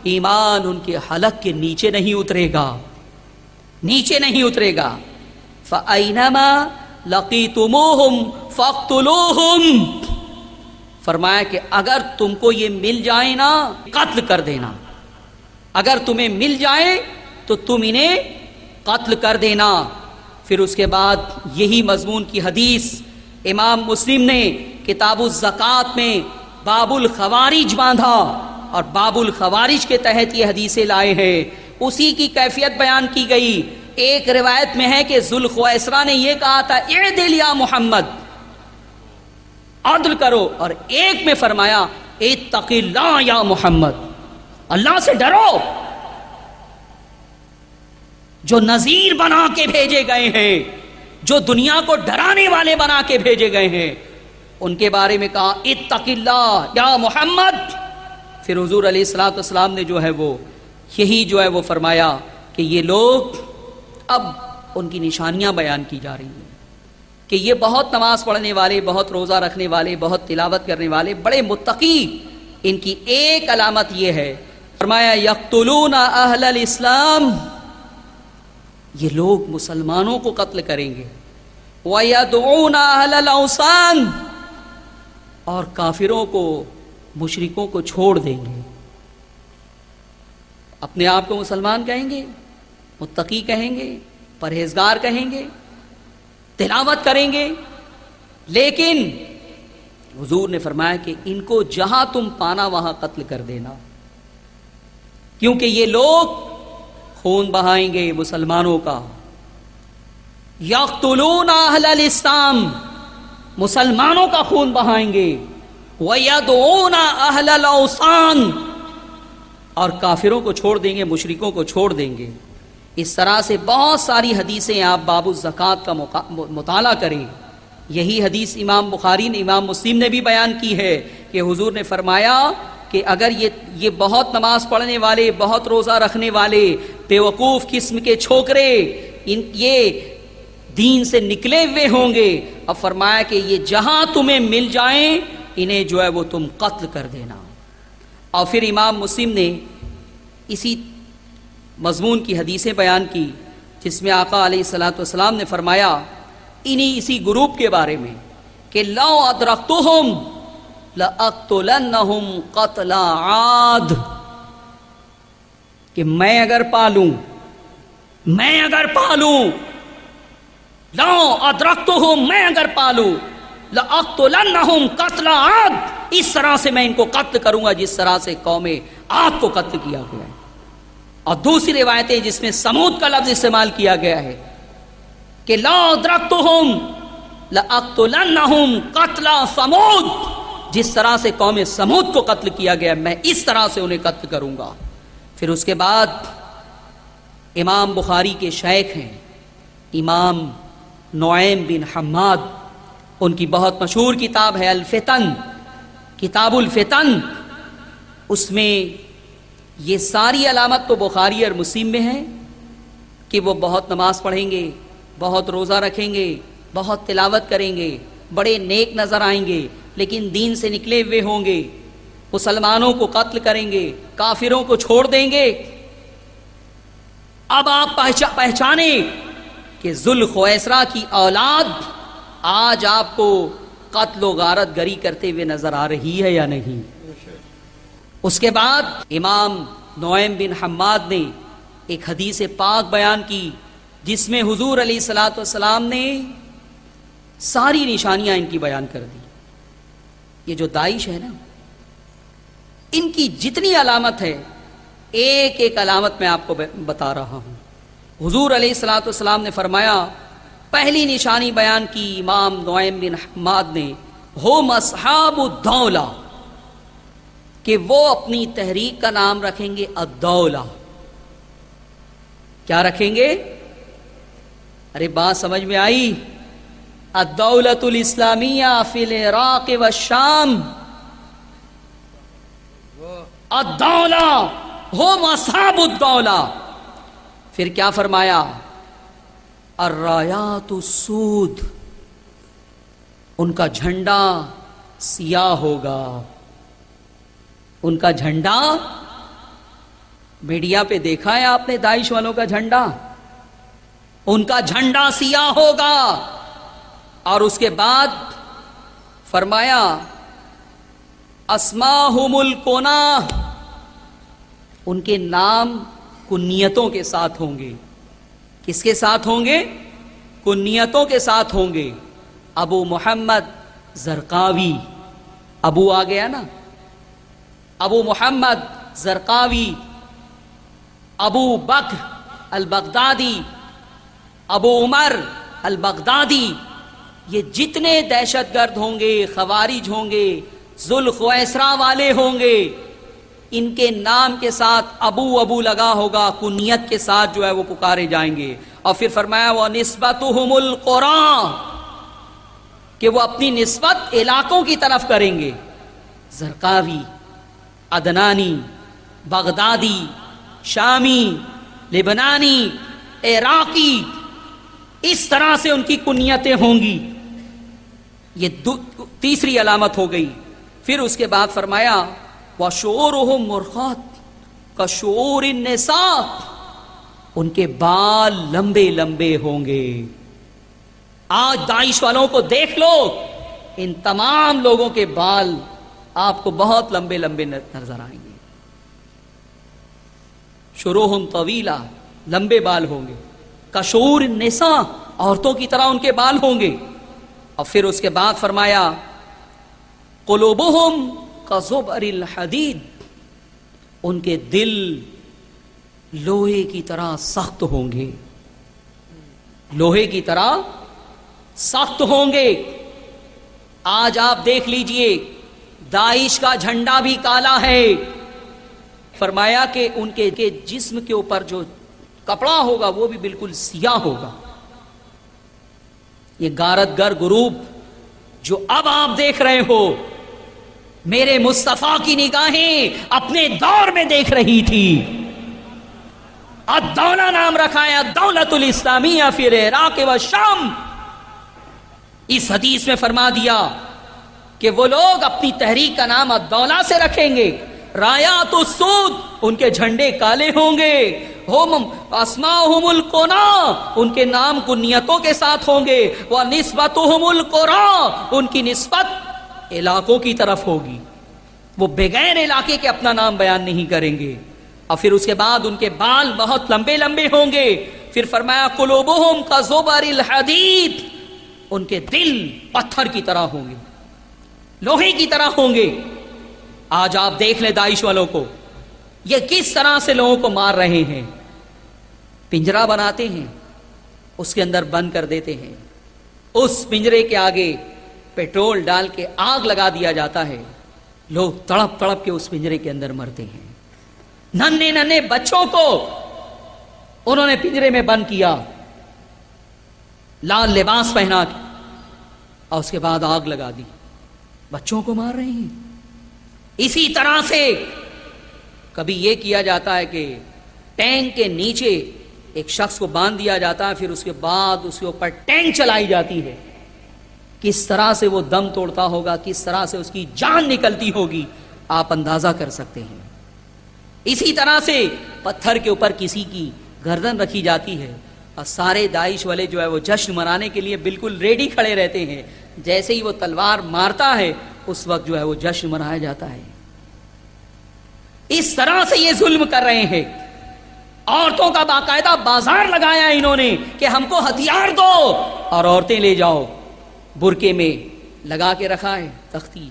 ایمان ان کے حلق کے نیچے نہیں اترے گا، نیچے نہیں اترے گا. فَأَيْنَمَا لَقِيتُمُوهُمْ فَاقْتُلُوهُمْ، فرمایا کہ اگر تم کو یہ مل جائے نا قتل کر دینا، اگر تمہیں مل جائے تو تم انہیں قتل کر دینا۔ پھر اس کے بعد یہی مضمون کی حدیث امام مسلم نے کتاب الزکوٰۃ میں باب الخوارج باندھا، اور باب الخوارج کے تحت یہ حدیثیں لائے ہیں، اسی کی کیفیت بیان کی گئی۔ ایک روایت میں ہے کہ ذوالخویسرہ نے یہ کہا تھا اعدل یا محمد، عدل کرو، اور ایک میں فرمایا اتق اللہ یا محمد، اللہ سے ڈرو۔ جو نذیر بنا کے بھیجے گئے ہیں، جو دنیا کو ڈرانے والے بنا کے بھیجے گئے ہیں، ان کے بارے میں کہا اتق اللہ یا محمد۔ پھر حضور علیہ الصلوۃ والسلام نے جو ہے وہ یہی جو ہے وہ فرمایا کہ یہ لوگ، اب ان کی نشانیاں بیان کی جا رہی ہیں کہ یہ بہت نماز پڑھنے والے، بہت روزہ رکھنے والے، بہت تلاوت کرنے والے، بڑے متقی، ان کی ایک علامت یہ ہے، فرمایا یقتلون اہل الاسلام، یہ لوگ مسلمانوں کو قتل کریں گے، وَيَدْعُونَ أَهْلَ الْأَوْثَانِ، اور کافروں کو، مشرکوں کو چھوڑ دیں گے۔ اپنے آپ کو مسلمان کہیں گے، متقی کہیں گے، پرہیزگار کہیں گے، تلاوت کریں گے، لیکن حضور نے فرمایا کہ ان کو جہاں تم پانا وہاں قتل کر دینا، کیونکہ یہ لوگ خون بہائیں گے مسلمانوں کا۔ یقتلون اہل الاسلام، مسلمانوں کا خون بہائیں گے، وَيَدْعُونَ أَهْلَ الْأَوْثَانِ، اور کافروں کو چھوڑ دیں گے، مشرکوں کو چھوڑ دیں گے۔ اس طرح سے بہت ساری حدیثیں آپ باب الزکوٰۃ کا مطالعہ کریں۔ یہی حدیث امام بخاری نے، امام مسلم نے بھی بیان کی ہے کہ حضور نے فرمایا کہ اگر یہ بہت نماز پڑھنے والے، بہت روزہ رکھنے والے بیوقوف قسم کے چھوکرے یہ دین سے نکلے ہوئے ہوں گے، اب فرمایا کہ یہ جہاں تمہیں مل جائیں انہیں جو ہے وہ تم قتل کر دینا۔ اور پھر امام مسلم نے اسی مضمون کی حدیثیں بیان کی جس میں آقا علیہ الصلوۃ والسلام نے فرمایا اسی گروپ کے بارے میں کہ لو ادرکتہم لأقتلنہم قتل عاد، کہ میں اگر پالوں لو ادرکتہم، میں اگر پالوں لأقتلنہم قتل عاد، اس طرح سے میں ان کو قتل کروں گا جس طرح سے قوم عاد کو قتل کیا گیا ہے۔ اور دوسری روایتیں جس میں سمود کا لفظ استعمال کیا گیا ہے کہ لا ادرکتہم لأقتلنہم قتل سمود، جس طرح سے قوم سمود کو قتل کیا گیا میں اس طرح سے انہیں قتل کروں گا۔ پھر اس کے بعد امام بخاری کے شیخ ہیں امام نعیم بن حماد، ان کی بہت مشہور کتاب ہے الفتن، کتاب الفتن، اس میں یہ ساری علامت تو بخاری اور مسلم میں ہے کہ وہ بہت نماز پڑھیں گے، بہت روزہ رکھیں گے، بہت تلاوت کریں گے، بڑے نیک نظر آئیں گے، لیکن دین سے نکلے ہوئے ہوں گے، مسلمانوں کو قتل کریں گے، کافروں کو چھوڑ دیں گے۔ اب آپ پہچانیں کہ ذوالخویسرہ کی اولاد آج آپ کو قتل و غارت گری کرتے ہوئے نظر آ رہی ہے یا نہیں؟ اس کے بعد امام نعیم بن حماد نے ایک حدیث پاک بیان کی جس میں حضور علیہ الصلوۃ والسلام نے ساری نشانیاں ان کی بیان کر دی۔ یہ جو داعش ہے نا، ان کی جتنی علامت ہے ایک ایک علامت میں آپ کو بتا رہا ہوں۔ حضور علیہ الصلوۃ والسلام نے فرمایا، پہلی نشانی بیان کی امام نعیم بن حماد نے، ہم اصحاب الدولہ، کہ وہ اپنی تحریک کا نام رکھیں گے الدولہ۔ کیا رکھیں گے؟ ارے بات سمجھ میں آئی؟ الدولۃ الاسلامیہ فی العراق والشام، الدولہ ہم اصحاب الدولہ۔ پھر کیا فرمایا؟ الرایات السود، ان کا جھنڈا سیاہ ہوگا۔ ان کا جھنڈا، میڈیا پہ دیکھا ہے آپ نے داعش والوں کا جھنڈا، ان کا جھنڈا سیاہ ہوگا۔ اور اس کے بعد فرمایا اسماہم الکناہ، ان کے نام کنیتوں کے ساتھ ہوں گے. کس کے ساتھ ہوں گے؟ کنیتوں کے ساتھ ہوں گے. ابو محمد زرقاوی، ابو آ گیا نا، ابو محمد زرقاوی، ابو بکر البغدادی، ابو عمر البغدادی، یہ جتنے دہشت گرد ہوں گے، خوارج ہوں گے، ذوالخویسرا والے ہوں گے، ان کے نام کے ساتھ ابو ابو لگا ہوگا، کنیت کے ساتھ جو ہے وہ پکارے جائیں گے. اور پھر فرمایا وَنِسْبَتُهُمُ الْقُرَىٰ، کہ وہ اپنی نسبت علاقوں کی طرف کریں گے. زرقاوی، عدنانی، بغدادی، شامی، لبنانی، عراقی، اس طرح سے ان کی کنیتیں ہوں گی. یہ تیسری علامت ہو گئی. پھر اس کے بعد فرمایا وَشُعُورُهُمْ مُرْخَاتٌ كَشُعُورِ النِّسَاءِ، ان کے بال لمبے لمبے ہوں گے. آج داعش والوں کو دیکھ لو، ان تمام لوگوں کے بال آپ کو بہت لمبے لمبے نظر آئیں گے. شروہم طویلہ، لمبے بال ہوں گے. کشور النساء، عورتوں کی طرح ان کے بال ہوں گے. اور پھر اس کے بعد فرمایا قلوبہم کزبر الحدید، ان کے دل لوہے کی طرح سخت ہوں گے، لوہے کی طرح سخت ہوں گے. آج آپ دیکھ لیجئے داعش کا جھنڈا بھی کالا ہے. فرمایا کہ ان کے جسم کے اوپر جو کپڑا ہوگا وہ بھی بالکل سیاہ ہوگا. یہ غارت گر گروپ جو اب آپ دیکھ رہے ہو، میرے مصطفیٰ کی نگاہیں اپنے دور میں دیکھ رہی تھی. الدولہ نام رکھا ہے، الدولۃ الاسلامیہ فی العراق و شام. اس حدیث میں فرما دیا کہ وہ لوگ اپنی تحریک کا نام الدولہ سے رکھیں گے. رایات السود، ان کے جھنڈے کالے ہوں گے. ہم اسماءہم الکناہ، ان کے نام کنیتوں کے ساتھ ہوں گے. ونسبتہم القریٰ، ان کی نسبت علاقوں کی طرف ہوگی. وہ بغیر علاقے کے اپنا نام بیان نہیں کریں گے. اور پھر اس کے بعد ان کے بال بہت لمبے لمبے ہوں گے. پھر فرمایا قلوبہم کزبر الحدید، ان کے دل پتھر کی طرح ہوں گے، لوہے کی طرح ہوں گے. آج آپ دیکھ لیں داعش والوں کو، یہ کس طرح سے لوگوں کو مار رہے ہیں. پنجرا بناتے ہیں، اس کے اندر بند کر دیتے ہیں، اس پنجرے کے آگے پیٹرول ڈال کے آگ لگا دیا جاتا ہے. لوگ تڑپ تڑپ کے اس پنجرے کے اندر مرتے ہیں. ننھے ننھے بچوں کو انہوں نے پنجرے میں بند کیا، لال لباس پہنا کے، اور اس کے بعد آگ لگا دی. بچوں کو مار رہے ہیں. اسی طرح سے کبھی یہ کیا جاتا ہے کہ ٹینک کے نیچے ایک شخص کو باندھ دیا جاتا ہے، پھر اس کے بعد اس کے اوپر ٹینک چلائی جاتی ہے. کس طرح سے وہ دم توڑتا ہوگا، کس طرح سے اس کی جان نکلتی ہوگی، آپ اندازہ کر سکتے ہیں. اسی طرح سے پتھر کے اوپر کسی کی گردن رکھی جاتی ہے، اور سارے داعش والے جو ہے وہ جشن منانے کے لیے بالکل ریڈی کھڑے رہتے ہیں. جیسے ہی وہ تلوار مارتا ہے اس وقت جو ہے وہ جشن منایا جاتا ہے. اس طرح سے یہ ظلم کر رہے ہیں. عورتوں کا باقاعدہ بازار لگایا انہوں نے کہ ہم کو ہتھیار دو، اور عورتیں لے جاؤ. برقعے میں لگا کے رکھا ہے تختی،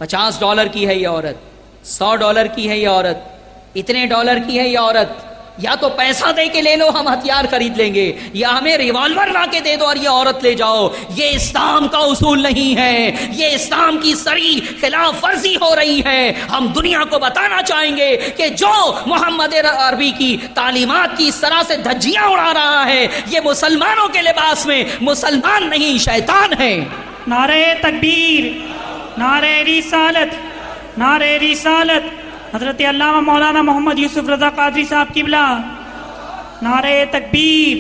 $50 کی ہے یہ عورت، $100 کی ہے یہ عورت، اتنے ڈالر کی ہے یہ عورت. یا تو پیسہ دے کے لے لو، ہم ہتھیار خرید لیں گے، یا ہمیں ریوالور لا کے دے دو اور یہ عورت لے جاؤ. یہ اسلام کا اصول نہیں ہے، یہ اسلام کی صریح خلاف ورزی ہو رہی ہے. ہم دنیا کو بتانا چاہیں گے کہ جو محمد عربی کی تعلیمات کی اس طرح سے دھجیاں اڑا رہا ہے، یہ مسلمانوں کے لباس میں مسلمان نہیں، شیطان ہے. نعرہ تکبیر، نعرہ رسالت، نعرہ رسالت. حضرت علامہ مولانا محمد یوسف رضا قادری صاحب قبلہ. نعرہ تکبیر،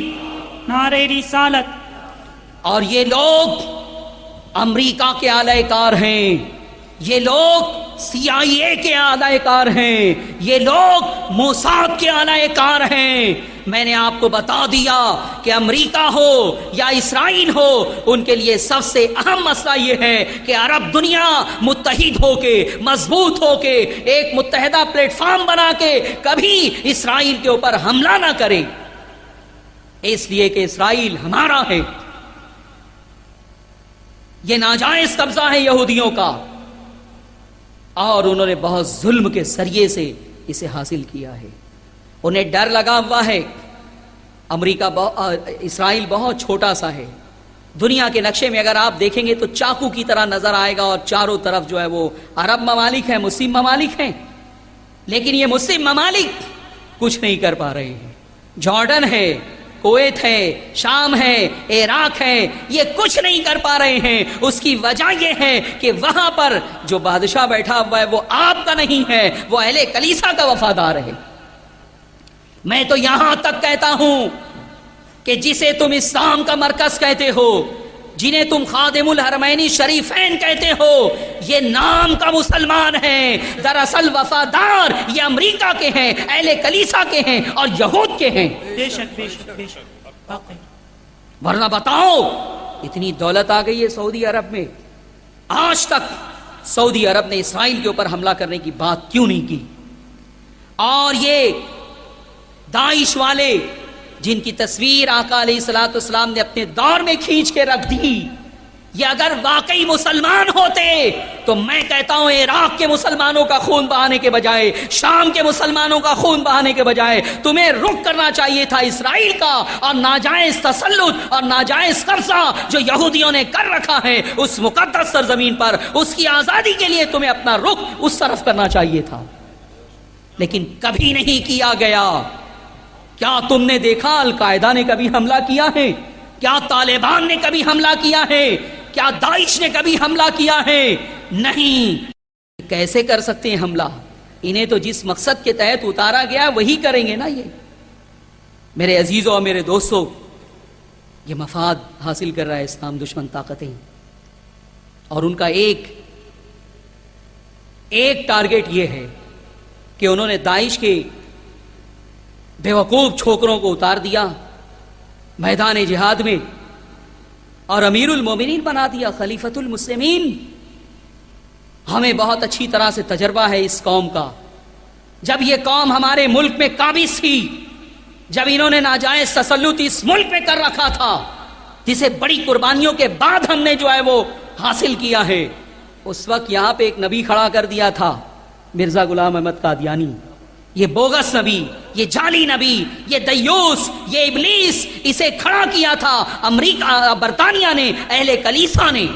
نعرہ رسالت. اور یہ لوگ امریکہ کے اعلی کار ہیں، یہ لوگ CIA کے اعلی کار ہیں، یہ لوگ موساد کے اعلی کار ہیں۔ میں نے آپ کو بتا دیا کہ امریکہ ہو یا اسرائیل ہو، ان کے لیے سب سے اہم مسئلہ یہ ہے کہ عرب دنیا متحد ہو کے، مضبوط ہو کے، ایک متحدہ پلیٹ فارم بنا کے کبھی اسرائیل کے اوپر حملہ نہ کرے، اس لیے کہ اسرائیل ہمارا ہے۔ یہ ناجائز قبضہ ہے یہودیوں کا، اور انہوں نے بہت ظلم کے ذریعے سے اسے حاصل کیا ہے۔ انہیں ڈر لگا ہوا ہے۔ امریکہ اسرائیل بہت چھوٹا سا ہے، دنیا کے نقشے میں اگر آپ دیکھیں گے تو چاقو کی طرح نظر آئے گا، اور چاروں طرف جو ہے وہ عرب ممالک ہیں، مسلم ممالک ہیں، لیکن یہ مسلم ممالک کچھ نہیں کر پا رہے ہیں۔ جارڈن ہے، کویت ہے، شام ہے، عراق ہے، یہ کچھ نہیں کر پا رہے ہیں۔ اس کی وجہ یہ ہے کہ وہاں پر جو بادشاہ بیٹھا ہوا ہے وہ آپ کا نہیں ہے، وہ اہل کلیسا کا وفادار ہے۔ میں تو یہاں تک کہتا ہوں کہ جسے تم اسلام کا مرکز کہتے ہو، جنہیں تم خادم الحرمین شریفین کہتے ہو، یہ نام کا مسلمان ہیں، دراصل وفادار یہ امریکہ کے ہیں، اہل کلیسا کے ہیں اور یہود کے ہیں۔ بے شک بے شک بے شک، ورنہ بتاؤ اتنی دولت آ گئی ہے سعودی عرب میں، آج تک سعودی عرب نے اسرائیل کے اوپر حملہ کرنے کی بات کیوں نہیں کی؟ اور یہ داعش والے جن کی تصویر آقا علیہ الصلوۃ والسلام نے اپنے دور میں کھینچ کے رکھ دی، یہ اگر واقعی مسلمان ہوتے تو میں کہتا ہوں عراق کے مسلمانوں کا خون بہانے کے بجائے، شام کے مسلمانوں کا خون بہانے کے بجائے تمہیں رخ کرنا چاہیے تھا اسرائیل کا، اور ناجائز تسلط اور ناجائز قبضہ جو یہودیوں نے کر رکھا ہے اس مقدس سرزمین پر، اس کی آزادی کے لیے تمہیں اپنا رخ اس طرف کرنا چاہیے تھا، لیکن کبھی نہیں کیا گیا۔ کیا تم نے دیکھا القاعدہ نے کبھی حملہ کیا ہے؟ کیا طالبان نے کبھی حملہ کیا ہے؟ کیا داعش نے کبھی حملہ کیا ہے؟ نہیں۔ کیسے کر سکتے ہیں حملہ؟ انہیں تو جس مقصد کے تحت اتارا گیا وہی کریں گے نا۔ یہ میرے عزیزوں اور میرے دوستوں، یہ مفاد حاصل کر رہا ہے اسلام دشمن طاقتیں، اور ان کا ایک ٹارگٹ یہ ہے کہ انہوں نے داعش کے بیوقوف چھوکروں کو اتار دیا میدان جہاد میں اور امیر المومنین بنا دیا، خلیفۃ المسلمین۔ ہمیں بہت اچھی طرح سے تجربہ ہے اس قوم کا۔ جب یہ قوم ہمارے ملک میں قابض تھی، جب انہوں نے ناجائز تسلط اس ملک میں کر رکھا تھا، جسے بڑی قربانیوں کے بعد ہم نے جو ہے وہ حاصل کیا ہے، اس وقت یہاں پہ ایک نبی کھڑا کر دیا تھا، مرزا غلام احمد قادیانی۔ یہ بوگس نبی، یہ جعلی نبی، یہ دیوس، یہ ابلیس، اسے کھڑا کیا تھا امریکہ، برطانیہ نے، اہل کلیسا نے،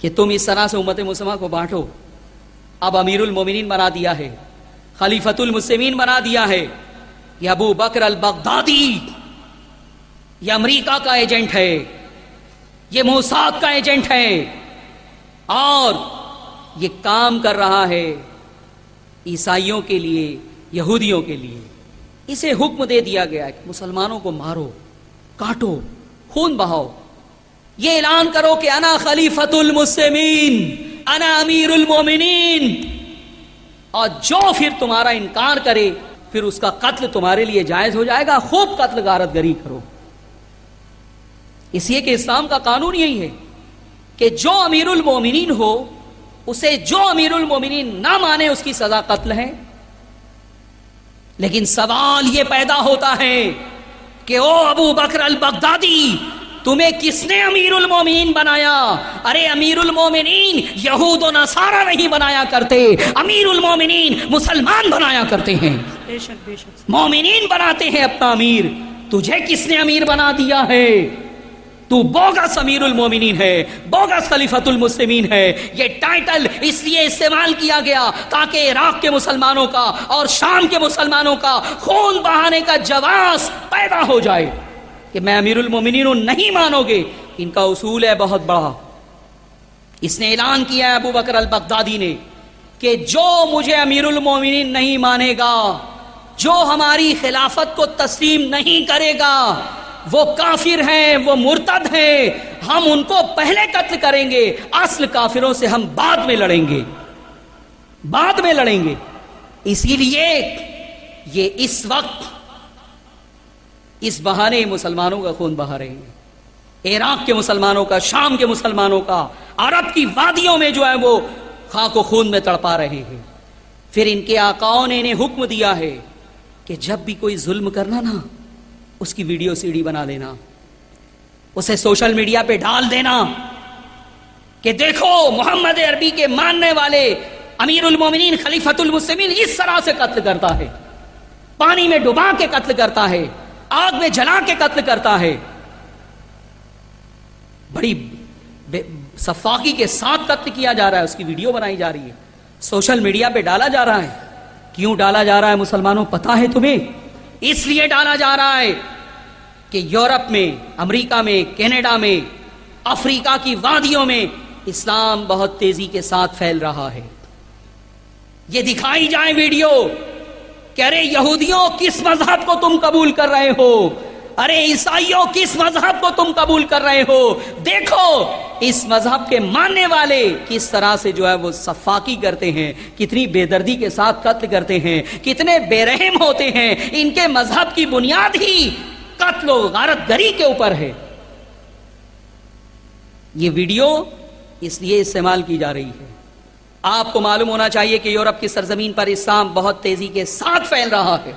کہ تم اس طرح سے امت مسلمہ کو بانٹو۔ اب امیر المومنین بنا دیا ہے، خلیفۃ المسلمین بنا دیا ہے، یہ ابو بکر البغدادی، یہ امریکہ کا ایجنٹ ہے، یہ موساد کا ایجنٹ ہے، اور یہ کام کر رہا ہے عیسائیوں کے لیے، یہودیوں کے لیے۔ اسے حکم دے دیا گیا کہ مسلمانوں کو مارو، کاٹو، خون بہاؤ، یہ اعلان کرو کہ انا خلیفۃ المسلمین، انا امیر المومنین، اور جو پھر تمہارا انکار کرے پھر اس کا قتل تمہارے لیے جائز ہو جائے گا۔ خوب قتل غارت گری کرو، اس لیے کہ اسلام کا قانون یہی ہے کہ جو امیر المومنین ہو اسے جو امیر المومنین نہ مانے اس کی سزا قتل ہے۔ لیکن سوال یہ پیدا ہوتا ہے کہ او ابو بکر البغدادی، تمہیں کس نے امیر المومنین بنایا؟ ارے امیر المومنین یہود و نصارہ نہیں بنایا کرتے، امیر المومنین مسلمان بنایا کرتے ہیں، بے شک بے شک، مومنین بناتے ہیں اپنا امیر۔ تجھے کس نے امیر بنا دیا ہے؟ تو بوگس امیر المومنین ہے، بوگس خلیفۃ المسلمین ہے۔ یہ ٹائٹل اس لیے استعمال کیا گیا تاکہ عراق کے مسلمانوں کا اور شام کے مسلمانوں کا خون بہانے کا جواز پیدا ہو جائے کہ میں امیر المومنین ہوں، نہیں مانو گے۔ ان کا اصول ہے بہت بڑا۔ اس نے اعلان کیا ہے ابو بکر البغدادی نے کہ جو مجھے امیر المومنین نہیں مانے گا، جو ہماری خلافت کو تسلیم نہیں کرے گا، وہ کافر ہیں، وہ مرتد ہیں، ہم ان کو پہلے قتل کریں گے، اصل کافروں سے ہم بعد میں لڑیں گے، بعد میں لڑیں گے۔ اسی لیے یہ اس وقت اس بہانے مسلمانوں کا خون بہا رہے ہیں، عراق کے مسلمانوں کا، شام کے مسلمانوں کا، عرب کی وادیوں میں جو ہے وہ خاک و خون میں تڑپا رہے ہیں۔ پھر ان کے آقاؤں نے انہیں حکم دیا ہے کہ جب بھی کوئی ظلم کرنا نا، اس کی ویڈیو سی ڈی بنا دینا، اسے سوشل میڈیا پہ ڈال دینا کہ دیکھو محمد عربی کے ماننے والے امیر المومنین خلیفۃ المسلمین اس طرح سے قتل کرتا ہے، پانی میں ڈبا کے قتل کرتا ہے، آگ میں جلا کے قتل کرتا ہے، بڑی صفاقی کے ساتھ قتل کیا جا رہا ہے، اس کی ویڈیو بنائی جا رہی ہے، سوشل میڈیا پہ ڈالا جا رہا ہے۔ کیوں ڈالا جا رہا ہے مسلمانوں پتا ہے تمہیں؟ اس لیے ڈالا جا رہا ہے کہ یورپ میں، امریکہ میں، کینیڈا میں، افریقہ کی وادیوں میں اسلام بہت تیزی کے ساتھ پھیل رہا ہے۔ یہ دکھائی جائے ویڈیو کہ ارے یہودیوں کس مذہب کو تم قبول کر رہے ہو، ارے عیسائیوں کس مذہب کو تم قبول کر رہے ہو، دیکھو اس مذہب کے ماننے والے کس طرح سے جو ہے وہ صفاقی کرتے ہیں، کتنی بے دردی کے ساتھ قتل کرتے ہیں، کتنے بے رحم ہوتے ہیں، ان کے مذہب کی بنیاد ہی قتل و غارت گری کے اوپر ہے۔ یہ ویڈیو اس لیے استعمال کی جا رہی ہے، آپ کو معلوم ہونا چاہیے کہ یورپ کی سرزمین پر اسلام بہت تیزی کے ساتھ پھیل رہا ہے۔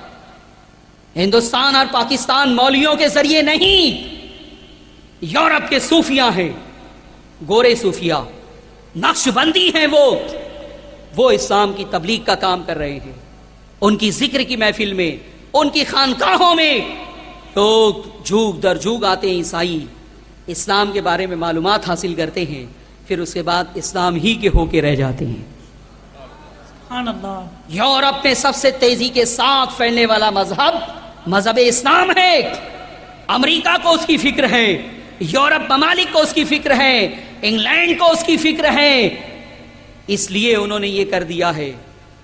ہندوستان اور پاکستان مولویوں کے ذریعے نہیں، یورپ کے صوفیاء ہیں، گورے صوفیاء، نقش بندی ہیں، وہ اسلام کی تبلیغ کا کام کر رہے ہیں۔ ان کی ذکر کی محفل میں، ان کی خانقاہوں میں لوگ جھوک در جھوک آتے ہیں، عیسائی اسلام کے بارے میں معلومات حاصل کرتے ہیں، پھر اس کے بعد اسلام ہی کے ہو کے رہ جاتے ہیں۔ سبحان اللہ۔ یورپ میں سب سے تیزی کے ساتھ پھیلنے والا مذہب اسلام ہے۔ امریکہ کو اس کی فکر ہے، یورپ ممالک کو اس کی فکر ہے، انگلینڈ کو اس کی فکر ہے، اس لیے انہوں نے یہ کر دیا ہے۔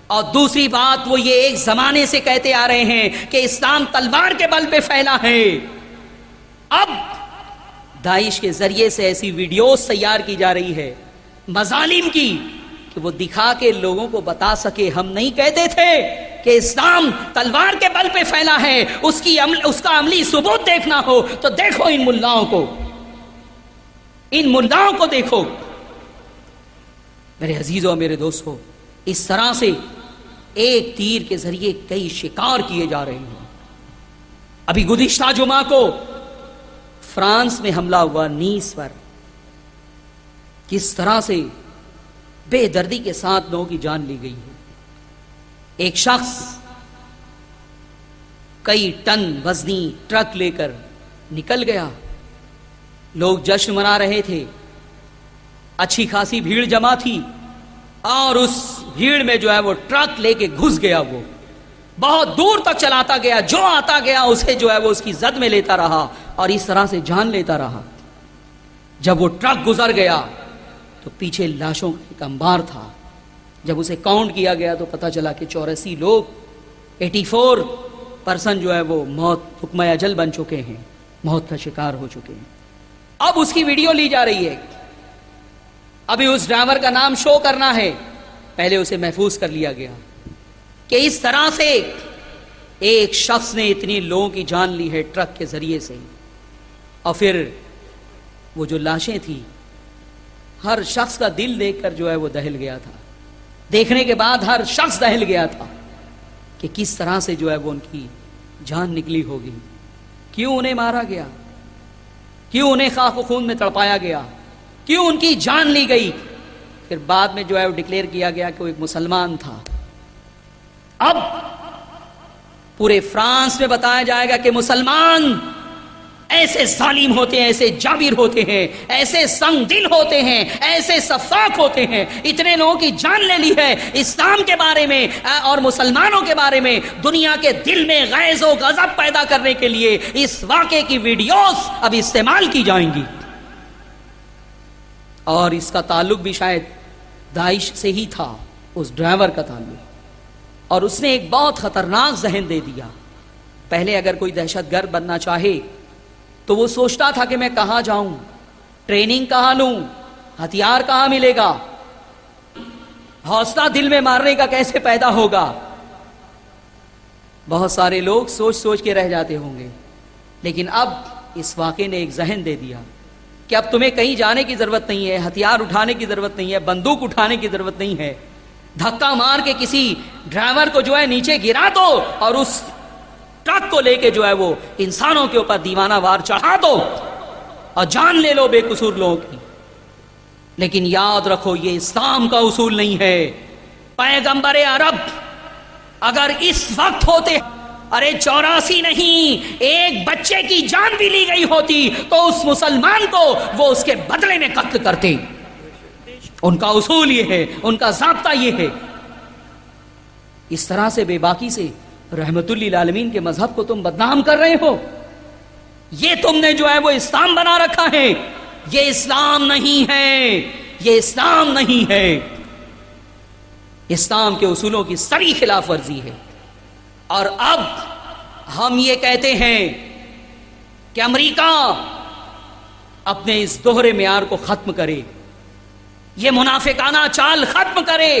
اور دوسری بات وہ یہ ایک زمانے سے کہتے آ رہے ہیں کہ اسلام تلوار کے بل پہ پھیلا ہے، اب داعش کے ذریعے سے ایسی ویڈیوز تیار کی جا رہی ہے مظالم کی کہ وہ دکھا کے لوگوں کو بتا سکے ہم نہیں کہتے تھے کہ اسلام تلوار کے بل پہ پھیلا ہے، اس کا عملی ثبوت دیکھنا ہو تو دیکھو ان ملاؤں کو دیکھو۔ میرے عزیزوں، میرے دوستو، اس طرح سے ایک تیر کے ذریعے کئی شکار کیے جا رہے ہیں۔ ابھی گزشتہ جمعہ کو فرانس میں حملہ ہوا نیس پر، کس طرح سے بے دردی کے ساتھ لوگوں کی جان لی گئی ہے۔ ایک شخص کئی ٹن وزنی ٹرک لے کر نکل گیا، لوگ جشن منا رہے تھے، اچھی خاصی بھیڑ جمع تھی، اور اس بھیڑ میں جو ہے وہ ٹرک لے کے گھس گیا، وہ بہت دور تک چلاتا گیا، جو آتا گیا اسے جو ہے وہ اس کی زد میں لیتا رہا اور اس طرح سے جان لیتا رہا۔ جب وہ ٹرک گزر گیا تو پیچھے لاشوں کا ایک انبار تھا، جب اسے کاؤنٹ کیا گیا تو پتہ چلا کہ 84 لوگ 84 پرسن جو ہے وہ موت حکم اجل بن چکے ہیں، موت کا شکار ہو چکے ہیں۔ اب اس کی ویڈیو لی جا رہی ہے، ابھی اس ڈرائیور کا نام شو کرنا ہے، پہلے اسے محفوظ کر لیا گیا کہ اس طرح سے ایک شخص نے اتنی لوگوں کی جان لی ہے ٹرک کے ذریعے سے۔ اور پھر وہ جو لاشیں تھیں، ہر شخص کا دل دیکھ کر جو ہے وہ دہل گیا تھا، دیکھنے کے بعد ہر شخص دہل گیا تھا کہ کس طرح سے جو ہے وہ ان کی جان نکلی ہوگی، کیوں انہیں مارا گیا، کیوں انہیں خاک و خون میں تڑپایا گیا، کیوں ان کی جان لی گئی۔ پھر بعد میں جو ہے وہ ڈکلیئر کیا گیا کہ وہ ایک مسلمان تھا۔ اب پورے فرانس میں بتایا جائے گا کہ مسلمان ایسے ظالم ہوتے ہیں، ایسے جابر ہوتے ہیں، ایسے سنگ دل ہوتے ہیں، ایسے صفاق ہوتے ہیں، اتنے لوگوں کی جان لے لی ہے اسلام کے بارے میں اور مسلمانوں کے بارے میں۔ دنیا کے دل میں غیظ و غضب پیدا کرنے کے لیے اس واقعے کی ویڈیوز اب استعمال کی جائیں گی، اور اس کا تعلق بھی شاید داعش سے ہی تھا، اس ڈرائیور کا تعلق، اور اس نے ایک بہت خطرناک ذہن دے دیا۔ پہلے اگر کوئی دہشت گرد بننا چاہے تو وہ سوچتا تھا کہ میں کہاں جاؤں، ٹریننگ کہاں لوں، ہتھیار کہاں ملے گا، حوصلہ دل میں مارنے کا کیسے پیدا ہوگا. بہت سارے لوگ سوچ سوچ کے رہ جاتے ہوں گے، لیکن اب اس واقعے نے ایک ذہن دے دیا کہ اب تمہیں کہیں جانے کی ضرورت نہیں ہے، ہتھیار اٹھانے کی ضرورت نہیں ہے، بندوق اٹھانے کی ضرورت نہیں ہے. دھکا مار کے کسی ڈرائیور کو جو ہے نیچے گرا دو اور اس ٹرک کو لے کے جو ہے وہ انسانوں کے اوپر دیوانہ وار چڑھا دو اور جان لے لو بے قصور لوگوں کی. لیکن یاد رکھو یہ اسلام کا اصول نہیں ہے. پیغمبر عرب اگر اس وقت ہوتے، ارے 84 نہیں، ایک بچے کی جان بھی لی گئی ہوتی تو اس مسلمان کو وہ اس کے بدلے میں قتل کرتے. ان کا اصول یہ ہے، ان کا ضابطہ یہ ہے. اس طرح سے بے باکی سے رحمت للعالمین کے مذہب کو تم بدنام کر رہے ہو. یہ تم نے جو ہے وہ اسلام بنا رکھا ہے. یہ اسلام نہیں ہے، یہ اسلام نہیں ہے. اسلام کے اصولوں کی سری خلاف ورزی ہے. اور اب ہم یہ کہتے ہیں کہ امریکہ اپنے اس دوہرے معیار کو ختم کرے، یہ منافقانہ چال ختم کرے.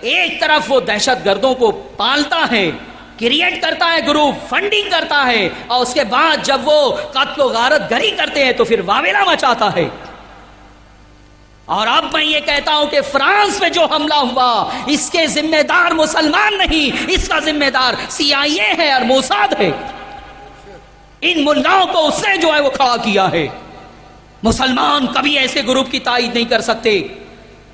ایک طرف وہ دہشت گردوں کو پالتا ہے، کریٹ کرتا ہے، گروپ فنڈنگ کرتا ہے، اور اس کے بعد جب وہ قتل و غارت گری کرتے ہیں تو پھر واویلا مچاتا ہے. اور اب میں یہ کہتا ہوں کہ فرانس میں جو حملہ ہوا اس کے ذمہ دار مسلمان نہیں، اس کا ذمہ دار CIA ہے اور موساد ہے. ان ملاؤں کو اس نے جو ہے وہ کھڑا کیا ہے. مسلمان کبھی ایسے گروپ کی تائید نہیں کر سکتے.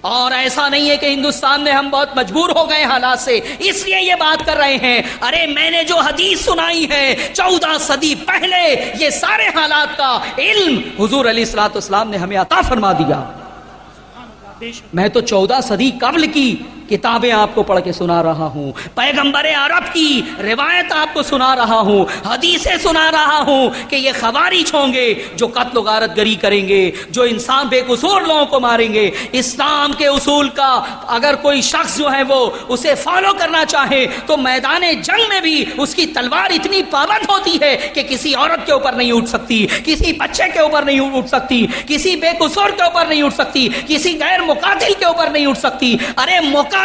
اور ایسا نہیں ہے کہ ہندوستان میں ہم بہت مجبور ہو گئے حالات سے اس لیے یہ بات کر رہے ہیں. ارے میں نے جو حدیث سنائی ہے 14 صدی پہلے، یہ سارے حالات کا علم حضور علیہ الصلوۃ والسلام نے ہمیں عطا فرما دیا. میں تو 14 صدی قبل کی کتابیں آپ کو پڑھ کے سنا رہا ہوں، پیغمبر عرب کی روایت آپ کو سنا رہا ہوں، حدیثیں سنا رہا ہوں کہ یہ خوارج ہوں گے جو قتل و غارت گری کریں گے، جو انسان بے قصور لوگوں کو ماریں گے. اسلام کے اصول کا اگر کوئی شخص جو ہے وہ اسے فالو کرنا چاہے تو میدان جنگ میں بھی اس کی تلوار اتنی پابند ہوتی ہے کہ کسی عورت کے اوپر نہیں اٹھ سکتی، کسی بچے کے اوپر نہیں اٹھ سکتی، کسی بے قصور کے اوپر نہیں اٹھ سکتی، کسی غیر مقاتل کے اوپر نہیں اٹھ سکتی. ارے مقاتل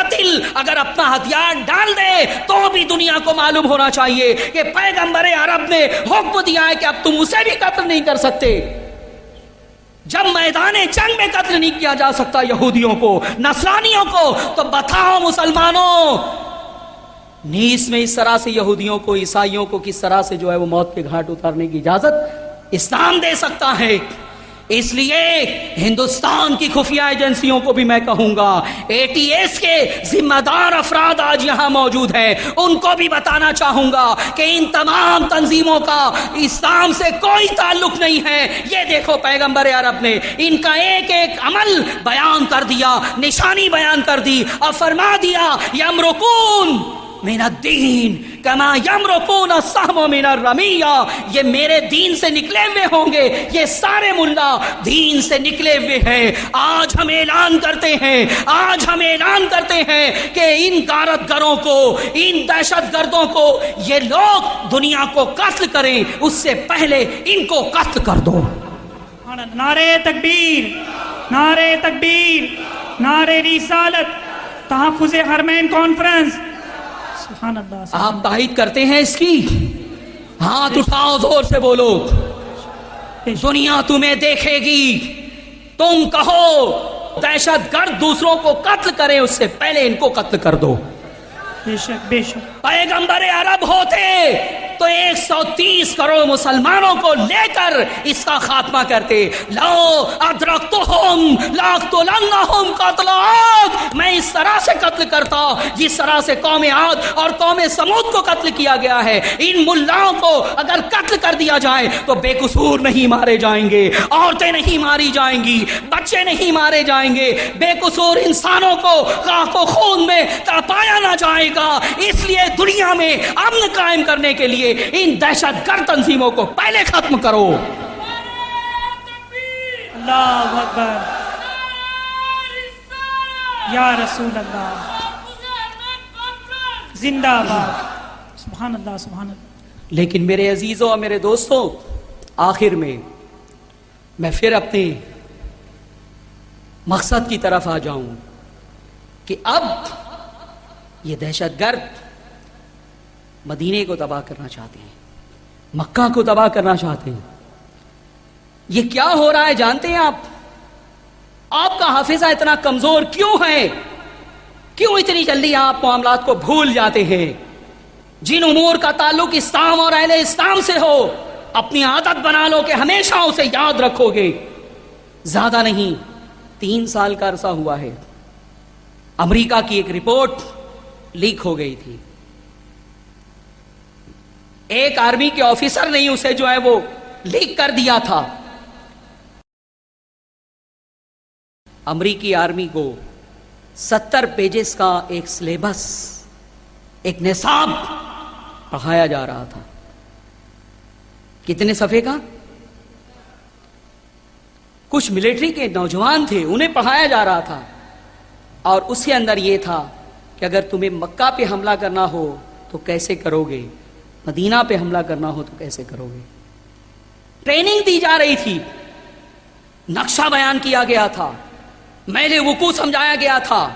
اگر اپنا ہتھیار ڈال دے تو بھی دنیا کو معلوم ہونا چاہیے کہ پیغمبر عرب نے حکم دیا ہے کہ اب تم اسے بھی قتل نہیں کر سکتے. جب میدان جنگ میں قتل نہیں کیا جا سکتا یہودیوں کو، نصرانیوں کو، تو بتاؤ مسلمانوں نیس میں اس طرح سے یہودیوں کو، عیسائیوں کو کس طرح سے جو ہے وہ موت کے گھاٹ اتارنے کی اجازت اسلام دے سکتا ہے. اس لیے ہندوستان کی خفیہ ایجنسیوں کو بھی میں کہوں گا، ATS کے ذمہ دار افراد آج یہاں موجود ہیں، ان کو بھی بتانا چاہوں گا کہ ان تمام تنظیموں کا اسلام سے کوئی تعلق نہیں ہے. یہ دیکھو پیغمبر عرب نے ان کا ایک ایک عمل بیان کر دیا، نشانی بیان کر دی اور فرما دیا یمرقون من الدین کما یمرقون السهم من الرمیہ. یہ میرے دین سے نکلے ہوئے ہوں گے، یہ سارے ملا دین سے نکلے ہوئے ہیں. آج ہم اعلان کرتے ہیں، آج ہم اعلان کرتے ہیں کہ ان غارت گروں کو، ان دہشت گردوں کو یہ لوگ دنیا کو قتل کریں اس سے پہلے ان کو قتل کر دو. نعرے تکبیر، نعرے تکبیر، نعرے رسالت، تحفظ حرمین کانفرنس. سبحان اللہ. آپ تائید کرتے ہیں اس کی؟ ہاتھ اٹھاؤ، زور سے بولو. دنیا تمہیں دیکھے گی. تم کہو دہشت گرد دوسروں کو قتل کریں اس سے پہلے ان کو قتل کر دو. بے شک بے شک. پیغمبر عرب ہوتے تو 130 کروڑ مسلمانوں کو لے کر اس کا خاتمہ کرتے. لو ادرکتہم لاقتلنہم قتل عاد. میں اس طرح سے قتل کرتا جس طرح سے قوم عاد اور قوم سمود کو قتل کیا گیا ہے. ان ملاؤں کو اگر قتل کر دیا جائے تو بے قصور نہیں مارے جائیں گے، عورتیں نہیں ماری جائیں گی، بچے نہیں مارے جائیں گے، بے قصور انسانوں کو خاک و خون میں تڑپایا نہ جائے گا. اس لیے دنیا میں امن قائم کرنے کے لیے ان دہشت گرد تنظیموں کو پہلے ختم کرو. اللہ اکبر، یا رسول اللہ، زندہ باد. سبحان اللہ سبحان اللہ. لیکن میرے عزیزوں اور میرے دوستوں، آخر میں میں پھر اپنے مقصد کی طرف آ جاؤں کہ اب یہ دہشت گرد مدینے کو تباہ کرنا چاہتے ہیں، مکہ کو تباہ کرنا چاہتے ہیں. یہ کیا ہو رہا ہے جانتے ہیں آپ کا حافظہ اتنا کمزور کیوں ہے؟ کیوں اتنی جلدی آپ معاملات کو بھول جاتے ہیں؟ جن امور کا تعلق اسلام اور اہل اسلام سے ہو اپنی عادت بنا لو کہ ہمیشہ اسے یاد رکھو گے. زیادہ نہیں 3 سال کا عرصہ ہوا ہے، امریکہ کی ایک رپورٹ لیک ہو گئی تھی. ایک آرمی کے آفیسر نے اسے جو ہے وہ لیک کر دیا تھا. امریکی آرمی کو 70 پیجز کا ایک سلیبس، ایک نصاب پڑھایا جا رہا تھا. کتنے صفحے کا؟ کچھ ملٹری کے نوجوان تھے، انہیں پڑھایا جا رہا تھا، اور اس کے اندر یہ تھا کہ اگر تمہیں مکہ پہ حملہ کرنا ہو تو کیسے کرو گے، مدینہ پہ حملہ کرنا ہو تو کیسے کرو گے. ٹریننگ دی جا رہی تھی، نقشہ بیان کیا گیا تھا، میل وقوع سمجھایا گیا تھا،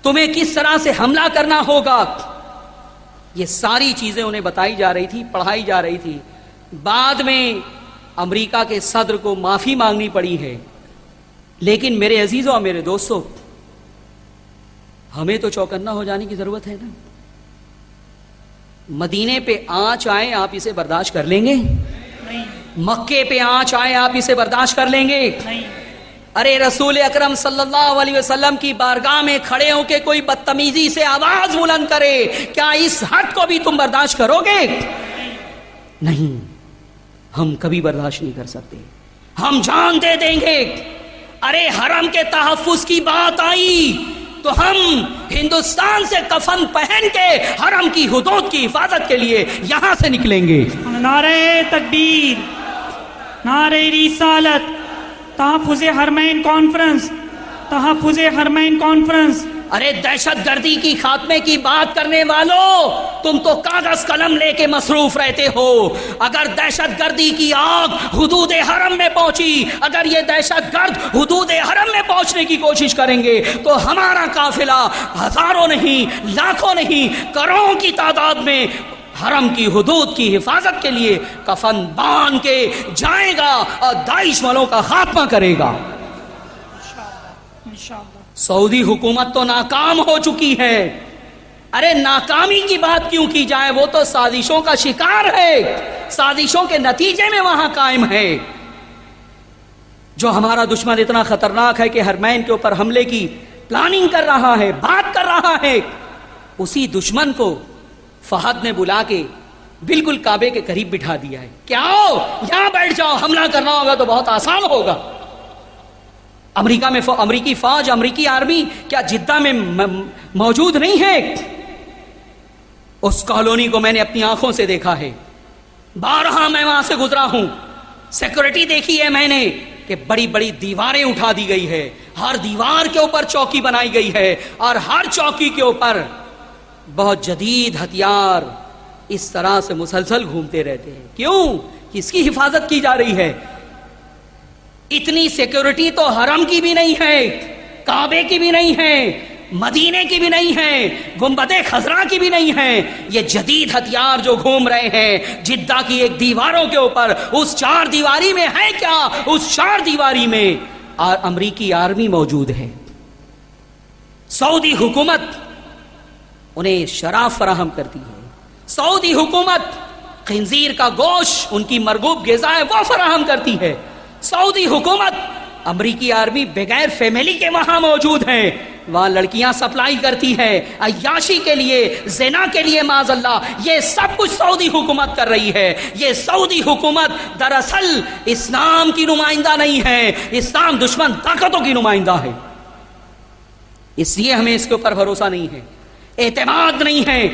تمہیں کس طرح سے حملہ کرنا ہوگا. یہ ساری چیزیں انہیں بتائی جا رہی تھی، پڑھائی جا رہی تھی. بعد میں امریکہ کے صدر کو معافی مانگنی پڑی ہے. لیکن میرے عزیزوں اور میرے دوستوں، ہمیں تو چوکنا ہو جانے کی ضرورت ہے نا. مدینے پہ آنچ آئے آپ اسے برداشت کر لیں گے؟ نہیں. مکے پہ آنچ آئے آپ اسے برداشت کر لیں گے؟ نہیں. ارے رسول اکرم صلی اللہ علیہ وسلم کی بارگاہ میں کھڑے ہو کے کوئی بدتمیزی سے آواز بلند کرے، کیا اس حد کو بھی تم برداشت کرو گے؟ نہیں، ہم کبھی برداشت نہیں کر سکتے. ہم جان دے دیں گے. ارے حرم کے تحفظ کی بات آئی تو ہم ہندوستان سے کفن پہن کے حرم کی حدود کی حفاظت کے لیے یہاں سے نکلیں گے. نعرہ تکبیر، نعرہ رسالت، تحفظ حرمین کانفرنس، تحفظ حرمین کانفرنس. ارے دہشت گردی کی خاتمے کی بات کرنے والوں، تم تو کاغذ قلم لے کے مصروف رہتے ہو. اگر دہشت گردی کی آگ حدود حرم میں پہنچی، اگر یہ دہشت گرد حدود حرم میں پہنچنے کی کوشش کریں گے تو ہمارا قافلہ ہزاروں نہیں، لاکھوں نہیں، کروڑوں کی تعداد میں حرم کی حدود کی حفاظت کے لیے کفن باندھ کے جائے گا اور داعش والوں کا خاتمہ کرے گا. انشاءاللہ. سعودی حکومت تو ناکام ہو چکی ہے. ارے ناکامی کی بات کیوں کی جائے، وہ تو سازشوں کا شکار ہے، سازشوں کے نتیجے میں وہاں قائم ہے. جو ہمارا دشمن اتنا خطرناک ہے کہ حرمین کے اوپر حملے کی پلاننگ کر رہا ہے، بات کر رہا ہے، اسی دشمن کو فہد نے بلا کے بالکل کعبے کے قریب بٹھا دیا ہے. کیا آؤ یہاں بیٹھ جاؤ، حملہ کرنا ہوگا تو بہت آسان ہوگا. امریکہ میں امریکی فوج، امریکی آرمی کیا جدہ میں موجود نہیں ہے؟ اس کالونی کو میں نے اپنی آنکھوں سے دیکھا ہے، بارہا میں وہاں سے گزرا ہوں. سیکورٹی دیکھی ہے میں نے کہ بڑی بڑی دیواریں اٹھا دی گئی ہے، ہر دیوار کے اوپر چوکی بنائی گئی ہے، اور ہر چوکی کے اوپر بہت جدید ہتھیار اس طرح سے مسلسل گھومتے رہتے ہیں. کیوں؟ کس کی حفاظت کی جا رہی ہے؟ اتنی سیکورٹی تو حرم کی بھی نہیں ہے، کعبے کی بھی نہیں ہے، مدینے کی بھی نہیں ہے، گنبد خضرا کی بھی نہیں ہے. یہ جدید ہتھیار جو گھوم رہے ہیں جدہ کی ایک دیواروں کے اوپر، اس 4 دیواری میں ہے کیا؟ اس 4 دیواری میں امریکی آرمی موجود ہے. سعودی حکومت انہیں شراب فراہم کرتی ہے، سعودی حکومت خنزیر کا گوشت ان کی مرغوب غذا ہے وہ فراہم کرتی ہے. سعودی حکومت، امریکی آرمی بغیر فیملی کے وہاں موجود ہیں، وہاں لڑکیاں سپلائی کرتی ہے عیاشی کے لیے، زنا کے لیے، معاذ اللہ. یہ سب کچھ سعودی حکومت کر رہی ہے. یہ سعودی حکومت دراصل اسلام کی نمائندہ نہیں ہے، اسلام دشمن طاقتوں کی نمائندہ ہے. اس لیے ہمیں اس کے اوپر بھروسہ نہیں ہے، اعتماد نہیں ہے.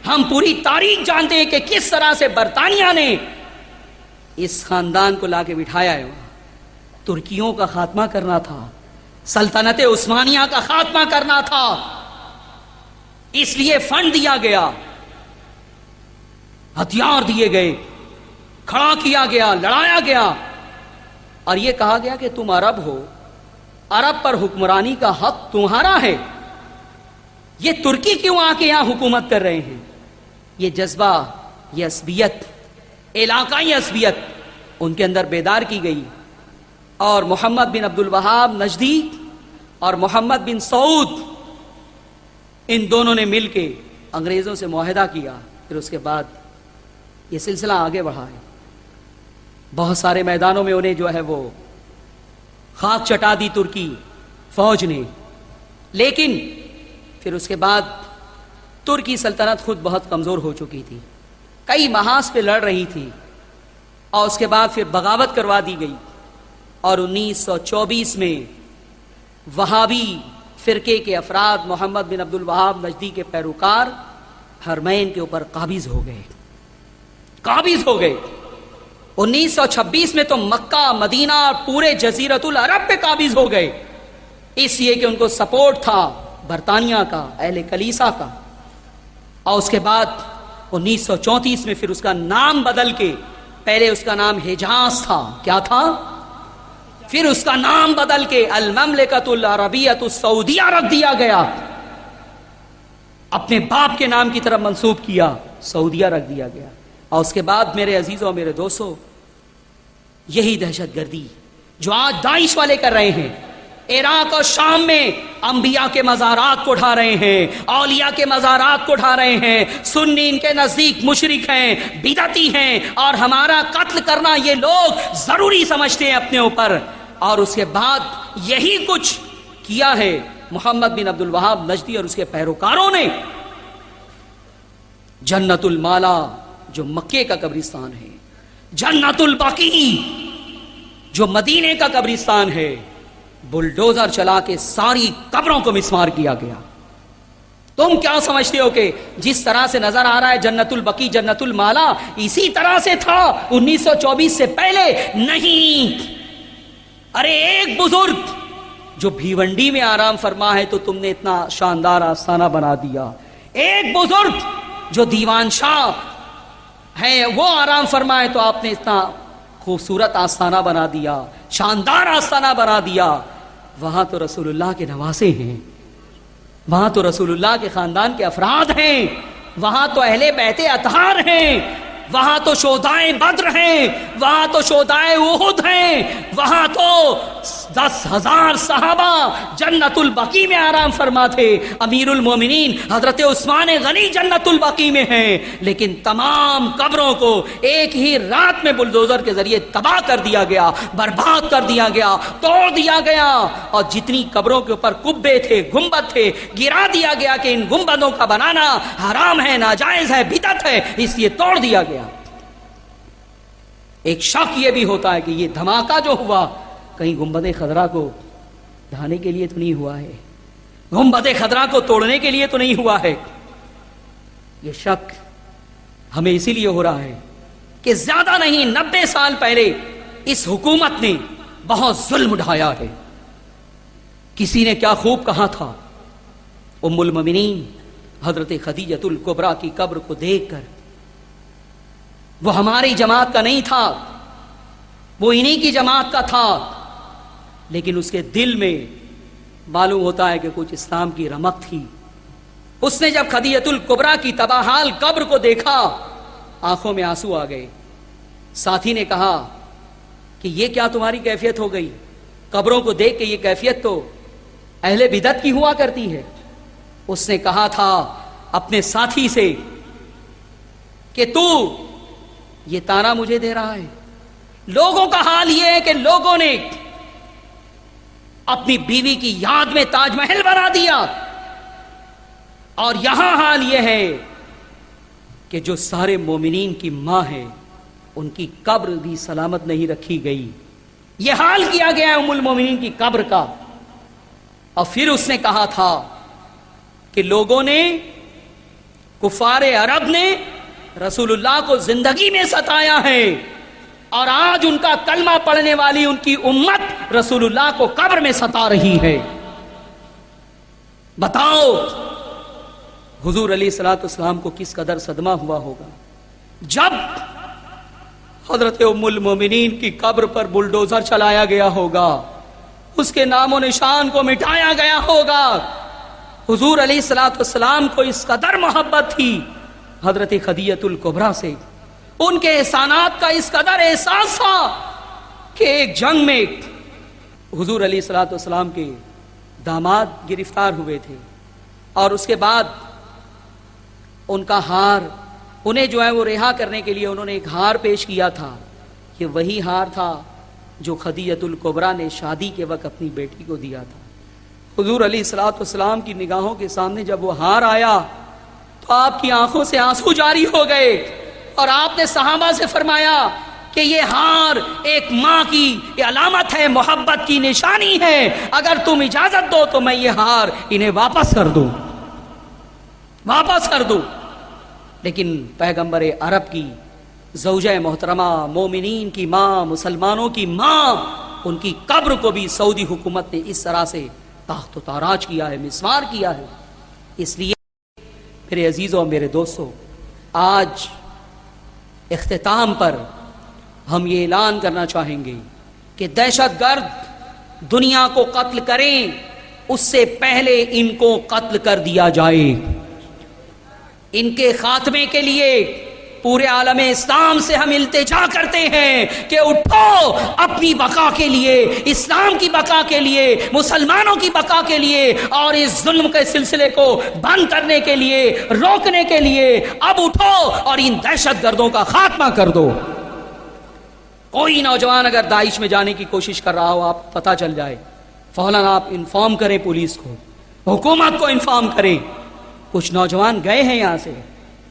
ہم پوری تاریخ جانتے ہیں کہ کس طرح سے برطانیہ نے اس خاندان کو لا کے بٹھایا ہے. ترکیوں کا خاتمہ کرنا تھا، سلطنت عثمانیہ کا خاتمہ کرنا تھا، اس لیے فنڈ دیا گیا، ہتھیار دیے گئے، کھڑا کیا گیا، لڑایا گیا، اور یہ کہا گیا کہ تم عرب ہو، عرب پر حکمرانی کا حق تمہارا ہے، یہ ترکی کیوں آ کے یہاں حکومت کر رہے ہیں؟ یہ جذبہ، یہ عصبیت، علاقائی عصبیت ان کے اندر بیدار کی گئی، اور محمد بن عبد الوہاب نجدی اور محمد بن سعود ان دونوں نے مل کے انگریزوں سے معاہدہ کیا. پھر اس کے بعد یہ سلسلہ آگے بڑھا ہے. بہت سارے میدانوں میں انہیں جو ہے وہ خاک چٹا دی ترکی فوج نے، لیکن پھر اس کے بعد ترکی سلطنت خود بہت کمزور ہو چکی تھی، کئی محاذ پہ لڑ رہی تھی، اور اس کے بعد پھر بغاوت کروا دی گئی، اور 1924 میں وہابی فرقے کے افراد محمد بن عبد الوہاب نجدی کے پیروکار حرمین کے اوپر قابض ہو گئے. 1926 میں تو مکہ، مدینہ اور پورے جزیرۃ العرب پہ قابض ہو گئے، اس لیے کہ ان کو سپورٹ تھا برطانیہ کا، اہل کلیسا کا. اور اس کے بعد 1934 میں پھر اس کا نام بدل کے، پہلے اس کا نام حجاز تھا، کیا تھا؟ پھر اس کا نام بدل کے المملکۃ العربیۃ السعودیہ رکھ دیا گیا، اپنے باپ کے نام کی طرف منسوب کیا، سعودیہ رکھ دیا گیا. اور اس کے بعد میرے عزیزوں اور میرے دوستوں، یہی دہشت گردی جو آج داعش والے کر رہے ہیں، عراق اور شام میں انبیاء کے مزارات کو اٹھا رہے ہیں، اولیاء کے مزارات کو اٹھا رہے ہیں، سنی ان کے نزدیک مشرک ہیں، بدعتی ہیں، اور ہمارا قتل کرنا یہ لوگ ضروری سمجھتے ہیں اپنے اوپر. اور اس کے بعد یہی کچھ کیا ہے محمد بن عبد الوہاب نجدی اور اس کے پیروکاروں نے. جنت المالا جو مکے کا قبرستان ہے، جنت البقیع جو مدینے کا قبرستان ہے، بلڈوزر چلا کے ساری قبروں کو مسمار کیا گیا. تم کیا سمجھتے ہو کہ جس طرح سے نظر آ رہا ہے جنت البقیع، جنت المالا، اسی طرح سے تھا 1924 سے پہلے؟ نہیں. ارے ایک بزرگ جو بھیونڈی میں آرام فرما ہے تو تم نے اتنا شاندار آستانہ بنا دیا. ایک بزرگ جو دیوان شاہ ہے وہ آرام فرما ہے تو آپ نے اتنا خوبصورت آستانہ بنا دیا، شاندار آستانہ بنا دیا. وہاں تو رسول اللہ کے نواسے ہیں، وہاں تو رسول اللہ کے خاندان کے افراد ہیں، وہاں تو اہل بیت اطہار ہیں، وہاں تو شہدائے بدر ہیں، وہاں تو شہدائے احد ہیں، وہاں تو 10,000 صحابہ جنت البقیع میں آرام فرما تھے. امیر المومنین حضرت عثمان غنی جنت البقیع میں ہیں، لیکن تمام قبروں کو ایک ہی رات میں بلڈوزر کے ذریعے تباہ کر دیا گیا، برباد کر دیا گیا، توڑ دیا گیا. اور جتنی قبروں کے اوپر کبے تھے، گنبد تھے، گرا دیا گیا کہ ان گنبدوں کا بنانا حرام ہے، ناجائز ہے، بدعت ہے، اس لیے توڑ دیا گیا. ایک شک یہ بھی ہوتا ہے کہ یہ دھماکہ جو ہوا کہیں گنبد خضرا کو ڈھانے کے لیے تو نہیں ہوا ہے، گنبد خضرا کو توڑنے کے لیے تو نہیں ہوا ہے. یہ شک ہمیں اسی لیے ہو رہا ہے کہ زیادہ نہیں 90 سال پہلے اس حکومت نے بہت ظلم اٹھایا ہے. کسی نے کیا خوب کہا تھا، ام المومنین حضرت خدیجۃ الکبریٰ کی قبر کو دیکھ کر، وہ ہماری جماعت کا نہیں تھا، وہ انہی کی جماعت کا تھا، لیکن اس کے دل میں معلوم ہوتا ہے کہ کچھ اسلام کی رمق تھی. اس نے جب خدیجۃ الکبریٰ کی تباہال قبر کو دیکھا، آنکھوں میں آنسو آ گئے. ساتھی نے کہا کہ یہ کیا تمہاری کیفیت ہو گئی؟ قبروں کو دیکھ کے یہ کیفیت تو اہل بدعت کی ہوا کرتی ہے. اس نے کہا تھا اپنے ساتھی سے کہ تو یہ تانا مجھے دے رہا ہے. لوگوں کا حال یہ ہے کہ لوگوں نے اپنی بیوی کی یاد میں تاج محل بنا دیا، اور یہاں حال یہ ہے کہ جو سارے مومنین کی ماں ہے ان کی قبر بھی سلامت نہیں رکھی گئی. یہ حال کیا گیا ہے ام المومنین کی قبر کا. اور پھر اس نے کہا تھا کہ لوگوں نے، کفار عرب نے رسول اللہ کو زندگی میں ستایا ہے، اور آج ان کا کلمہ پڑھنے والی ان کی امت رسول اللہ کو قبر میں ستا رہی ہے. بتاؤ حضور علیہ الصلوۃ والسلام کو کس قدر صدمہ ہوا ہوگا جب حضرت ام المومنین کی قبر پر بلڈوزر چلایا گیا ہوگا، اس کے نام و نشان کو مٹایا گیا ہوگا۔ حضور علیہ الصلوۃ والسلام کو اس قدر محبت تھی حضرت خدیجہ الکبریٰ سے، ان کے احسانات کا اس قدر احساس تھا کہ ایک جنگ میں حضور علیہ الصلوۃ والسلام کے داماد گرفتار ہوئے تھے، اور اس کے بعد ان کا ہار، انہیں جو ہے وہ رہا کرنے کے لیے انہوں نے ایک ہار پیش کیا تھا، یہ وہی ہار تھا جو خدیجہ الکبریٰ نے شادی کے وقت اپنی بیٹی کو دیا تھا۔ حضور علیہ الصلوۃ والسلام کی نگاہوں کے سامنے جب وہ ہار آیا تو آپ کی آنکھوں سے آنسو جاری ہو گئے، اور آپ نے صحابہ سے فرمایا کہ یہ ہار ایک ماں کی علامت ہے، محبت کی نشانی ہے، اگر تم اجازت دو تو میں یہ ہار انہیں واپس کر دوں۔ لیکن پیغمبر عرب کی زوجہ محترمہ، مومنین کی ماں، مسلمانوں کی ماں، ان کی قبر کو بھی سعودی حکومت نے اس طرح سے تاخت و تاراج کیا ہے، مسمار کیا ہے۔ اس لیے میرے عزیزوں، میرے دوستوں، آج اختتام پر ہم یہ اعلان کرنا چاہیں گے کہ دہشت گرد دنیا کو قتل کریں اس سے پہلے ان کو قتل کر دیا جائے۔ ان کے خاتمے کے لیے پورے عالم اسلام سے ہم التجا کرتے ہیں کہ اٹھو، اپنی بقا کے لیے، اسلام کی بقا کے لیے، مسلمانوں کی بقا کے لیے، اور اس ظلم کے سلسلے کو بند کرنے کے لیے، روکنے کے لیے اب اٹھو اور ان دہشت گردوں کا خاتمہ کر دو۔ کوئی نوجوان اگر داعش میں جانے کی کوشش کر رہا ہو، آپ پتہ چل جائے، فوراً آپ انفارم کریں پولیس کو، حکومت کو انفارم کریں۔ کچھ نوجوان گئے ہیں یہاں سے،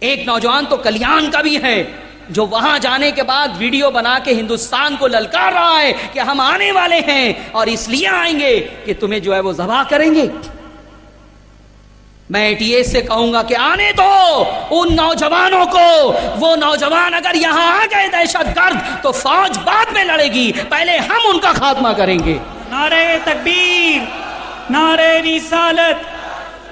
ایک نوجوان تو کلیان کا بھی ہے جو وہاں جانے کے بعد ویڈیو بنا کے ہندوستان کو للکار رہا ہے کہ ہم آنے والے ہیں اور اس لیے آئیں گے کہ تمہیں جو ہے وہ ذبح کریں گے۔ میں ٹی ایس سے کہوں گا کہ آنے دو ان نوجوانوں کو، وہ نوجوان اگر یہاں آ گئے دہشت گرد تو فوج بعد میں لڑے گی، پہلے ہم ان کا خاتمہ کریں گے۔ نعرہ تکبیر، نعرہ رسالت،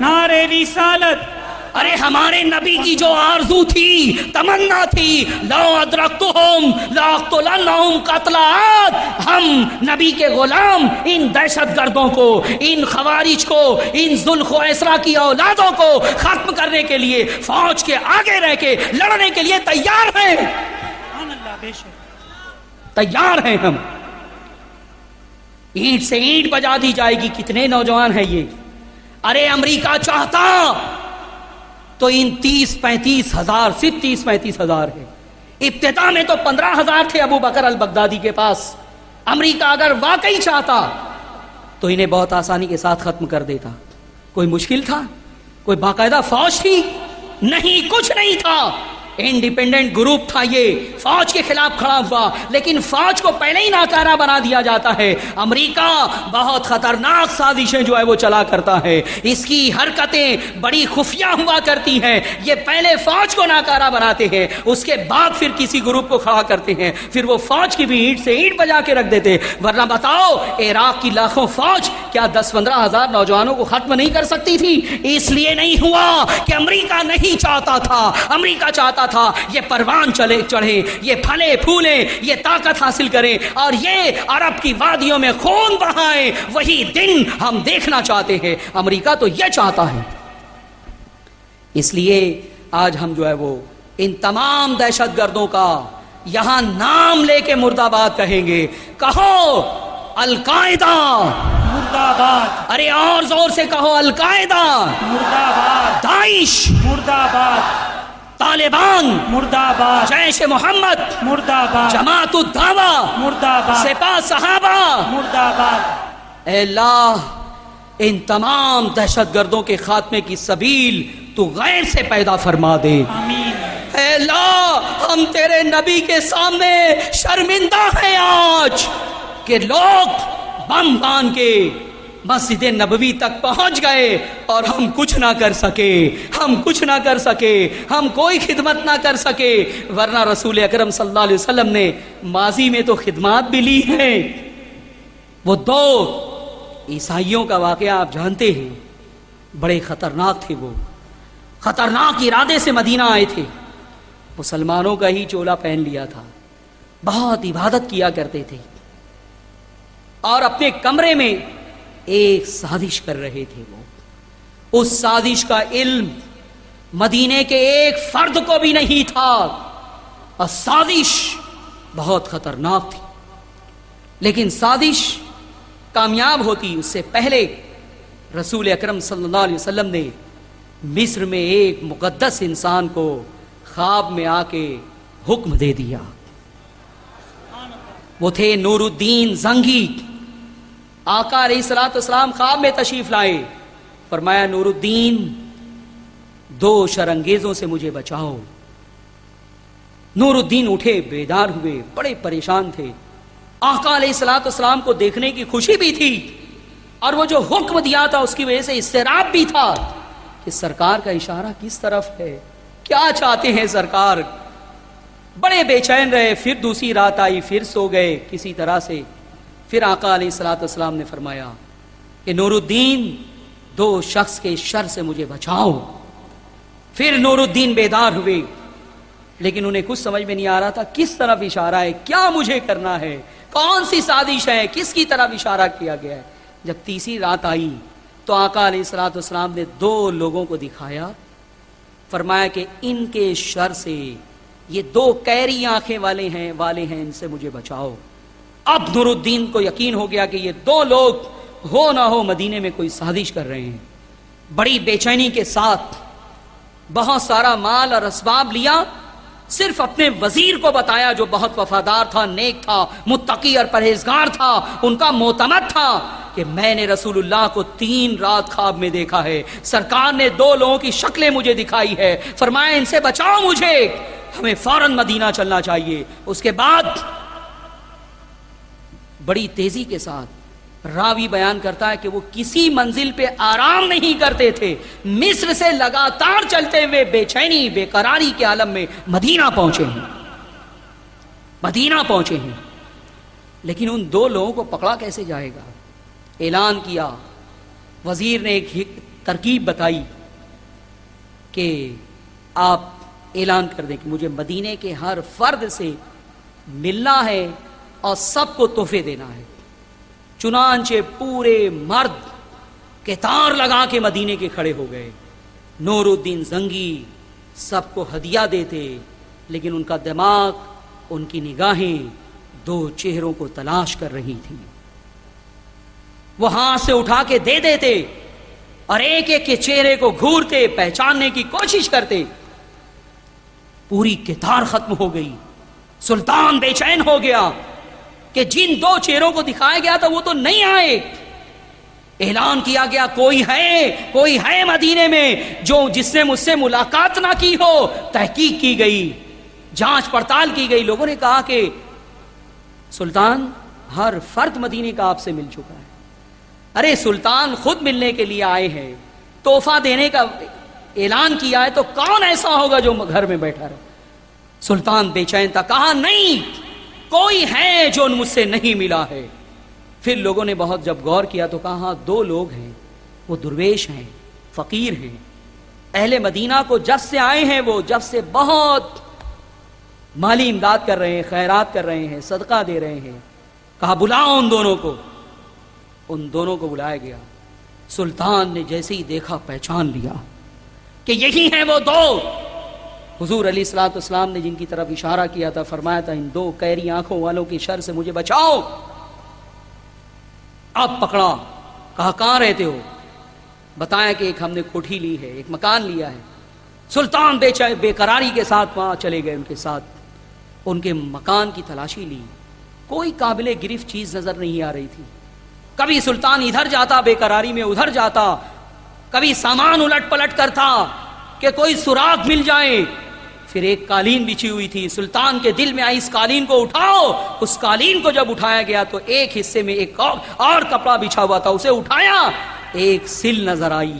نعرہ رسالت۔ ارے ہمارے نبی کی جو آرزو تھی، تمنا تھی، لو ادرکتہم لاقتلنہم قتل عاد، ہم نبی کے غلام ان دہشت گردوں کو، ان خوارج کو، ان ذوالخویسرہ کی اولادوں کو ختم کرنے کے لیے فوج کے آگے رہ کے لڑنے کے لیے تیار ہیں، تیار ہیں ہم۔ اینٹ سے اینٹ بجا دی جائے گی۔ کتنے نوجوان ہیں یہ؟ ارے امریکہ چاہتا تو ان 30-35 ہزار، صرف 30-35 ہزار ہے، ابتدا میں تو 15,000 تھے ابو بکر البغدادی کے پاس۔ امریکہ اگر واقعی چاہتا تو انہیں بہت آسانی کے ساتھ ختم کر دیتا۔ کوئی مشکل تھا؟ کوئی باقاعدہ فوج تھی؟ نہیں، کچھ نہیں تھا، انڈیپینڈنٹ گروپ تھا یہ، فوج کے خلاف کھڑا ہوا، لیکن فوج کو پہلے ہی ناکارہ بنا دیا جاتا ہے۔ امریکہ بہت خطرناک سازشیں جو ہے وہ چلا کرتا ہے، اس کی حرکتیں بڑی خفیہ ہوا کرتی ہیں۔ یہ پہلے فوج کو ناکارہ بناتے ہیں، اس کے بعد پھر کسی گروپ کو کھڑا کرتے ہیں، پھر وہ فوج کی بھی اینٹ سے اینٹ بجا کے رکھ دیتے۔ ورنہ بتاؤ، عراق کی لاکھوں فوج کیا 10-15 ہزار نوجوانوں کو ختم نہیں کر سکتی تھی؟ اس لیے نہیں ہوا کہ امریکہ نہیں چاہتا تھا، امریکہ چاہتا تھا یہ پروان چڑھے، یہ پھلے پھولے، یہ طاقت حاصل کریں اور یہ عرب کی وادیوں میں خون بہائیں۔ وہی دن ہم دیکھنا چاہتے ہیں، امریکہ تو یہ چاہتا ہے۔ اس لیے آج ہم جو ہے وہ ان تمام دہشت گردوں کا یہاں نام لے کے مرد آباد کہیں گے۔ کہو القاعدہ مرد آباد، ارے اور زور سے کہو القاعدہ مرد آباد، داعش مرد آباد، طالبان مرد آباد، جیش محمد مرد آباد، جماعت الدعوہ مرد آباد، سپاہ صحابہ۔ مرد آباد۔ اے اللہ، ان تمام دہشت گردوں کے خاتمے کی سبیل تو غیر سے پیدا فرما دے۔ آمین۔ اے اللہ، ہم تیرے نبی کے سامنے شرمندہ ہیں آج کہ لوگ بم باندھ کے مسجد نبوی تک پہنچ گئے اور ہم کچھ نہ کر سکے، ہم کچھ نہ کر سکے، ہم کوئی خدمت نہ کر سکے۔ ورنہ رسول اکرم صلی اللہ علیہ وسلم نے ماضی میں تو خدمات بھی لی ہیں۔ وہ 2 عیسائیوں کا واقعہ آپ جانتے ہیں، بڑے خطرناک تھے، وہ خطرناک ارادے سے مدینہ آئے تھے، مسلمانوں کا ہی چولا پہن لیا تھا، بہت عبادت کیا کرتے تھے اور اپنے کمرے میں ایک سازش کر رہے تھے. وہ اس سازش کا علم مدینے کے ایک فرد کو بھی نہیں تھا اور سازش بہت خطرناک تھی. لیکن سازش کامیاب ہوتی اس سے پہلے رسول اکرم صلی اللہ علیہ وسلم نے مصر میں ایک مقدس انسان کو خواب میں آ کے حکم دے دیا. وہ تھے نور الدین زنگی. آقا علیہ الصلوۃ والسلام خواب میں تشریف لائے. فرمایا نور الدین 2 شرانگیزوں سے مجھے بچاؤ. نور الدین اٹھے, بیدار ہوئے, بڑے پریشان تھے. آقا علیہ الصلوۃ والسلام کو دیکھنے کی خوشی بھی تھی اور وہ جو حکم دیا تھا اس کی وجہ سے اضطراب بھی تھا کہ سرکار کا اشارہ کس طرف ہے, کیا چاہتے ہیں سرکار. بڑے بے چین رہے. پھر دوسری رات آئی, پھر سو گئے کسی طرح سے. پھر آقا علیہ الصلوۃ والسلام نے فرمایا کہ نور الدین 2 شخص کے شر سے مجھے بچاؤ. پھر نور الدین بیدار ہوئے, لیکن انہیں کچھ سمجھ میں نہیں آ رہا تھا کس طرف اشارہ ہے, کیا مجھے کرنا ہے, کون سی سازش ہے, کس کی طرف اشارہ کیا گیا ہے. جب تیسری رات آئی تو آقا علیہ الصلوۃ والسلام نے 2 لوگوں کو دکھایا. فرمایا کہ ان کے شر سے یہ 2 قیری آنکھیں والے ہیں, ان سے مجھے بچاؤ. اب نور الدین کو یقین ہو گیا کہ یہ 2 لوگ ہو نہ ہو مدینے میں کوئی سازش کر رہے ہیں. بڑی بے چینی کے ساتھ بہت سارا مال اور اسباب لیا. صرف اپنے وزیر کو بتایا جو بہت وفادار تھا, نیک تھا, متقی اور پرہیزگار تھا, ان کا معتمد تھا, کہ میں نے رسول اللہ کو 3 رات خواب میں دیکھا ہے. سرکار نے 2 لوگوں کی شکلیں مجھے دکھائی ہے. فرمایا ان سے بچاؤ مجھے, ہمیں فوراً مدینہ چلنا چاہیے. اس کے بعد بڑی تیزی کے ساتھ راوی بیان کرتا ہے کہ وہ کسی منزل پہ آرام نہیں کرتے تھے. مصر سے لگاتار چلتے ہوئے بے چینی بے قراری کے عالم میں مدینہ پہنچے ہیں. لیکن ان 2 لوگوں کو پکڑا کیسے جائے گا. اعلان کیا, وزیر نے ایک ترکیب بتائی کہ آپ اعلان کر دیں کہ مجھے مدینے کے ہر فرد سے ملنا ہے اور سب کو تحفے دینا ہے. چنانچہ پورے مرد قطار لگا کے مدینے کے کھڑے ہو گئے. نور الدین زنگی سب کو ہدیہ دیتے, لیکن ان کا دماغ, ان کی نگاہیں 2 چہروں کو تلاش کر رہی تھیں. وہ ہاتھ سے اٹھا کے دے دیتے اور ایک ایک کے چہرے کو گھورتے, پہچاننے کی کوشش کرتے. پوری قطار ختم ہو گئی. سلطان بے چین ہو گیا کہ جن 2 چہروں کو دکھایا گیا تھا وہ تو نہیں آئے. اعلان کیا گیا کوئی ہے مدینے میں جس نے مجھ سے ملاقات نہ کی ہو. تحقیق کی گئی, جانچ پڑتال کی گئی. لوگوں نے کہا کہ سلطان ہر فرد مدینے کا آپ سے مل چکا ہے. ارے سلطان خود ملنے کے لیے آئے ہیں, تحفہ دینے کا اعلان کیا ہے, تو کون ایسا ہوگا جو گھر میں بیٹھا رہے. سلطان بے چین تھا. کہا نہیں, کوئی ہے جو مجھ سے نہیں ملا ہے. پھر لوگوں نے بہت جب غور کیا تو کہا ہاں 2 لوگ ہیں, وہ درویش ہیں, فقیر ہیں, اہل مدینہ کو جب سے آئے ہیں وہ جب سے بہت مالی امداد کر رہے ہیں, خیرات کر رہے ہیں, صدقہ دے رہے ہیں. کہا بلاؤ ان دونوں کو. ان دونوں کو بلایا گیا. سلطان نے جیسے ہی دیکھا پہچان لیا کہ یہی ہیں وہ 2. حضور علیہ الصلوۃ والسلام نے جن کی طرف اشارہ کیا تھا, فرمایا تھا ان 2 قیری آنکھوں والوں کی شر سے مجھے بچاؤ. اب پکڑا. کہا کہاں رہتے ہو. بتایا کہ ایک ہم نے کوٹھی لی ہے, ایک مکان لیا ہے. سلطان بے قراری کے ساتھ وہاں چلے گئے. ان کے ساتھ ان کے مکان کی تلاشی لی. کوئی قابل گرفت چیز نظر نہیں آ رہی تھی. کبھی سلطان ادھر جاتا بے قراری میں, ادھر جاتا, کبھی سامان الٹ پلٹ کرتا کہ کوئی سراغ مل جائے. پھر ایک قالین بچھی ہوئی تھی. سلطان کے دل میں آئی اس قالین کو اٹھاؤ. اس قالین کو جب اٹھایا گیا تو ایک حصے میں ایک اور کپڑا بچھا ہوا تھا, اسے اٹھایا, ایک سل نظر آئی.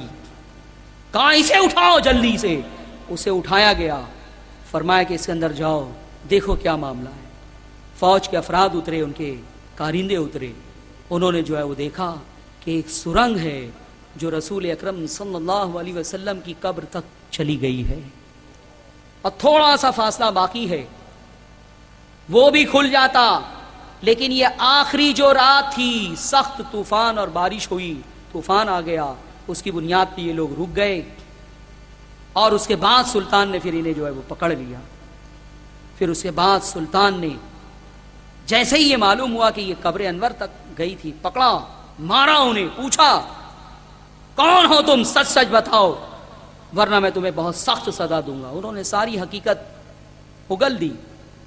کہاں اسے اٹھاؤ جلدی سے. اسے اٹھایا گیا. فرمایا کہ اس کے اندر جاؤ, دیکھو کیا معاملہ ہے. فوج کے افراد اترے, ان کے کارندے اترے. انہوں نے جو ہے وہ دیکھا کہ ایک سرنگ ہے جو رسول اکرم صلی اللہ علیہ وسلم کی قبر تک چلی گئی ہے اور تھوڑا سا فاصلہ باقی ہے. وہ بھی کھل جاتا، لیکن یہ آخری جو رات تھی سخت طوفان اور بارش ہوئی، طوفان آ گیا، اس کی بنیاد پہ یہ لوگ رک گئے، اور اس کے بعد سلطان نے پھر انہیں جو ہے وہ پکڑ لیا۔ پھر اس کے بعد سلطان نے جیسے ہی یہ معلوم ہوا کہ یہ قبر انور تک گئی تھی، پکڑا، مارا انہیں، پوچھا کون ہو تم، سچ سچ بتاؤ ورنہ میں تمہیں بہت سخت سزا دوں گا۔ انہوں نے ساری حقیقت اگل دی،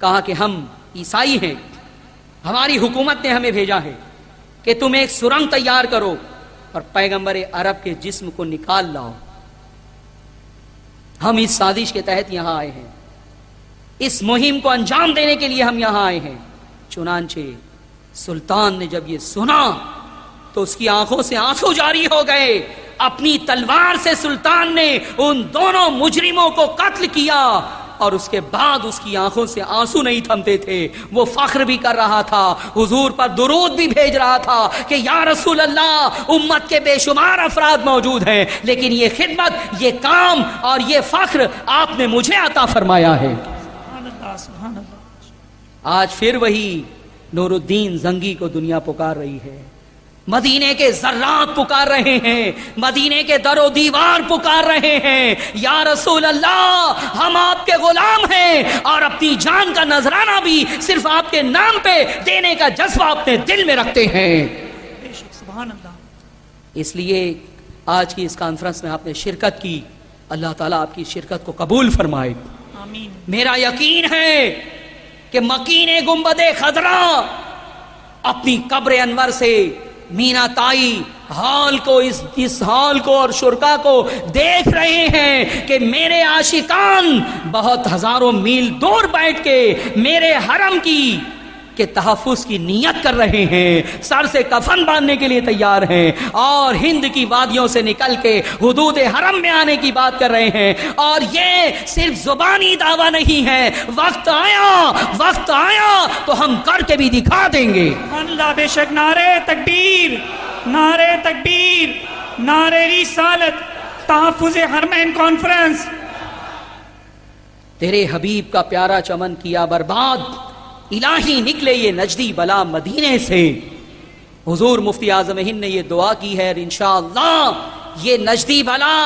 کہا کہ ہم عیسائی ہیں، ہماری حکومت نے ہمیں بھیجا ہے کہ تم ایک سرنگ تیار کرو اور پیغمبر عرب کے جسم کو نکال لاؤ، ہم اس سازش کے تحت یہاں آئے ہیں، اس مہم کو انجام دینے کے لیے ہم یہاں آئے ہیں۔ چنانچہ سلطان نے جب یہ سنا تو اس کی آنکھوں سے آنسو جاری ہو گئے، اپنی تلوار سے سلطان نے ان دونوں مجرموں کو قتل کیا، اور اس کے بعد اس کی آنکھوں سے آنسو نہیں تھمتے تھے، وہ فخر بھی کر رہا تھا، حضور پر درود بھی بھیج رہا تھا کہ یا رسول اللہ، امت کے بے شمار افراد موجود ہیں لیکن یہ خدمت، یہ کام اور یہ فخر آپ نے مجھے عطا فرمایا ہے۔ سبحان اللہ، سبحان اللہ۔ آج پھر وہی نور الدین زنگی کو دنیا پکار رہی ہے، مدینے کے ذرات پکار رہے ہیں، مدینے کے در و دیوار پکار رہے ہیں، یا رسول اللہ ہم آپ کے غلام ہیں، اور اپنی جان کا نذرانہ بھی صرف آپ کے نام پہ دینے کا جذبہ اپنے دل میں رکھتے ہیں۔ بے شک، سبحان اللہ۔ اس لیے آج کی اس کانفرنس میں آپ نے شرکت کی، اللہ تعالیٰ آپ کی شرکت کو قبول فرمائے۔ آمین۔ میرا یقین ہے کہ مکین گنبد خضرا اپنی قبر انور سے مینا تائی حال کو، اس حال کو اور شرکا کو دیکھ رہے ہیں کہ میرے عاشقان بہت ہزاروں میل دور بیٹھ کے میرے حرم کی کے تحفظ کی نیت کر رہے ہیں، سر سے کفن باندھنے کے لیے تیار ہیں، اور ہند کی وادیوں سے نکل کے حدود حرم میں آنے کی بات کر رہے ہیں، اور یہ صرف زبانی دعویٰ نہیں ہے، وقت آیا تو ہم کر کے بھی دکھا دیں گے۔ سبحان اللہ، بے شک۔ نعرہ تکبیر، نعرہ تکبیر، نعرہ رسالت، تحفظ حرمین کانفرنس۔ تیرے حبیب کا پیارا چمن کیا برباد، الہی نکلے یہ نجدی بلا مدینے سے۔ حضور مفتی اعظم ہند نے یہ دعا کی ہے، اور انشاءاللہ یہ نجدی بلا،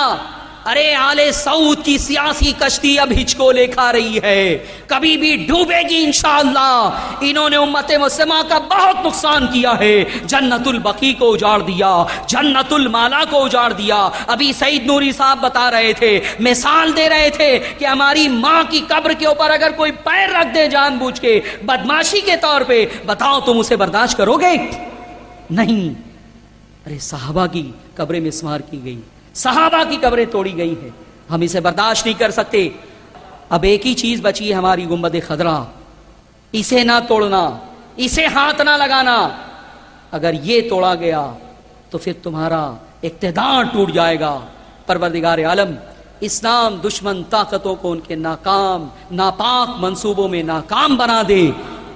ارے آل سعود کی سیاسی کشتی اب ہچکولے کھا رہی ہے، کبھی بھی ڈوبے گی انشاءاللہ۔ انہوں نے امت مسلمہ کا بہت نقصان کیا ہے، جنت البقیع کو اجاڑ دیا، جنت المالا کو اجاڑ دیا۔ ابھی سعید نوری صاحب بتا رہے تھے، مثال دے رہے تھے کہ ہماری ماں کی قبر کے اوپر اگر کوئی پیر رکھ دے جان بوجھ کے بدماشی کے طور پہ، بتاؤ تم اسے برداشت کرو گے؟ نہیں۔ ارے صحابہ کی قبریں مسمار کی گئی، صحابہ کی قبریں توڑی گئی ہیں، ہم اسے برداشت نہیں کر سکتے۔ اب ایک ہی چیز بچی ہے ہماری گنبد خضرا، اسے نہ توڑنا، اسے ہاتھ نہ لگانا۔ اگر یہ توڑا گیا تو پھر تمہارا اقتدار ٹوٹ جائے گا۔ پروردگار عالم اسلام دشمن طاقتوں کو ان کے ناکام ناپاک منصوبوں میں ناکام بنا دے،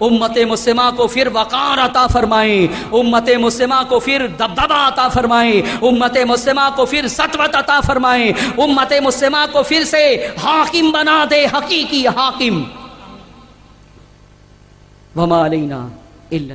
امت مسلمہ کو پھر وقار عطا فرمائے، امت مسلمہ کو پھر دبدبہ عطا فرمائے، امت مسلمہ کو پھر سطوت عطا فرمائے، امت مسلمہ کو پھر سے حاکم بنا دے، حقیقی حاکم۔ وما علینا الا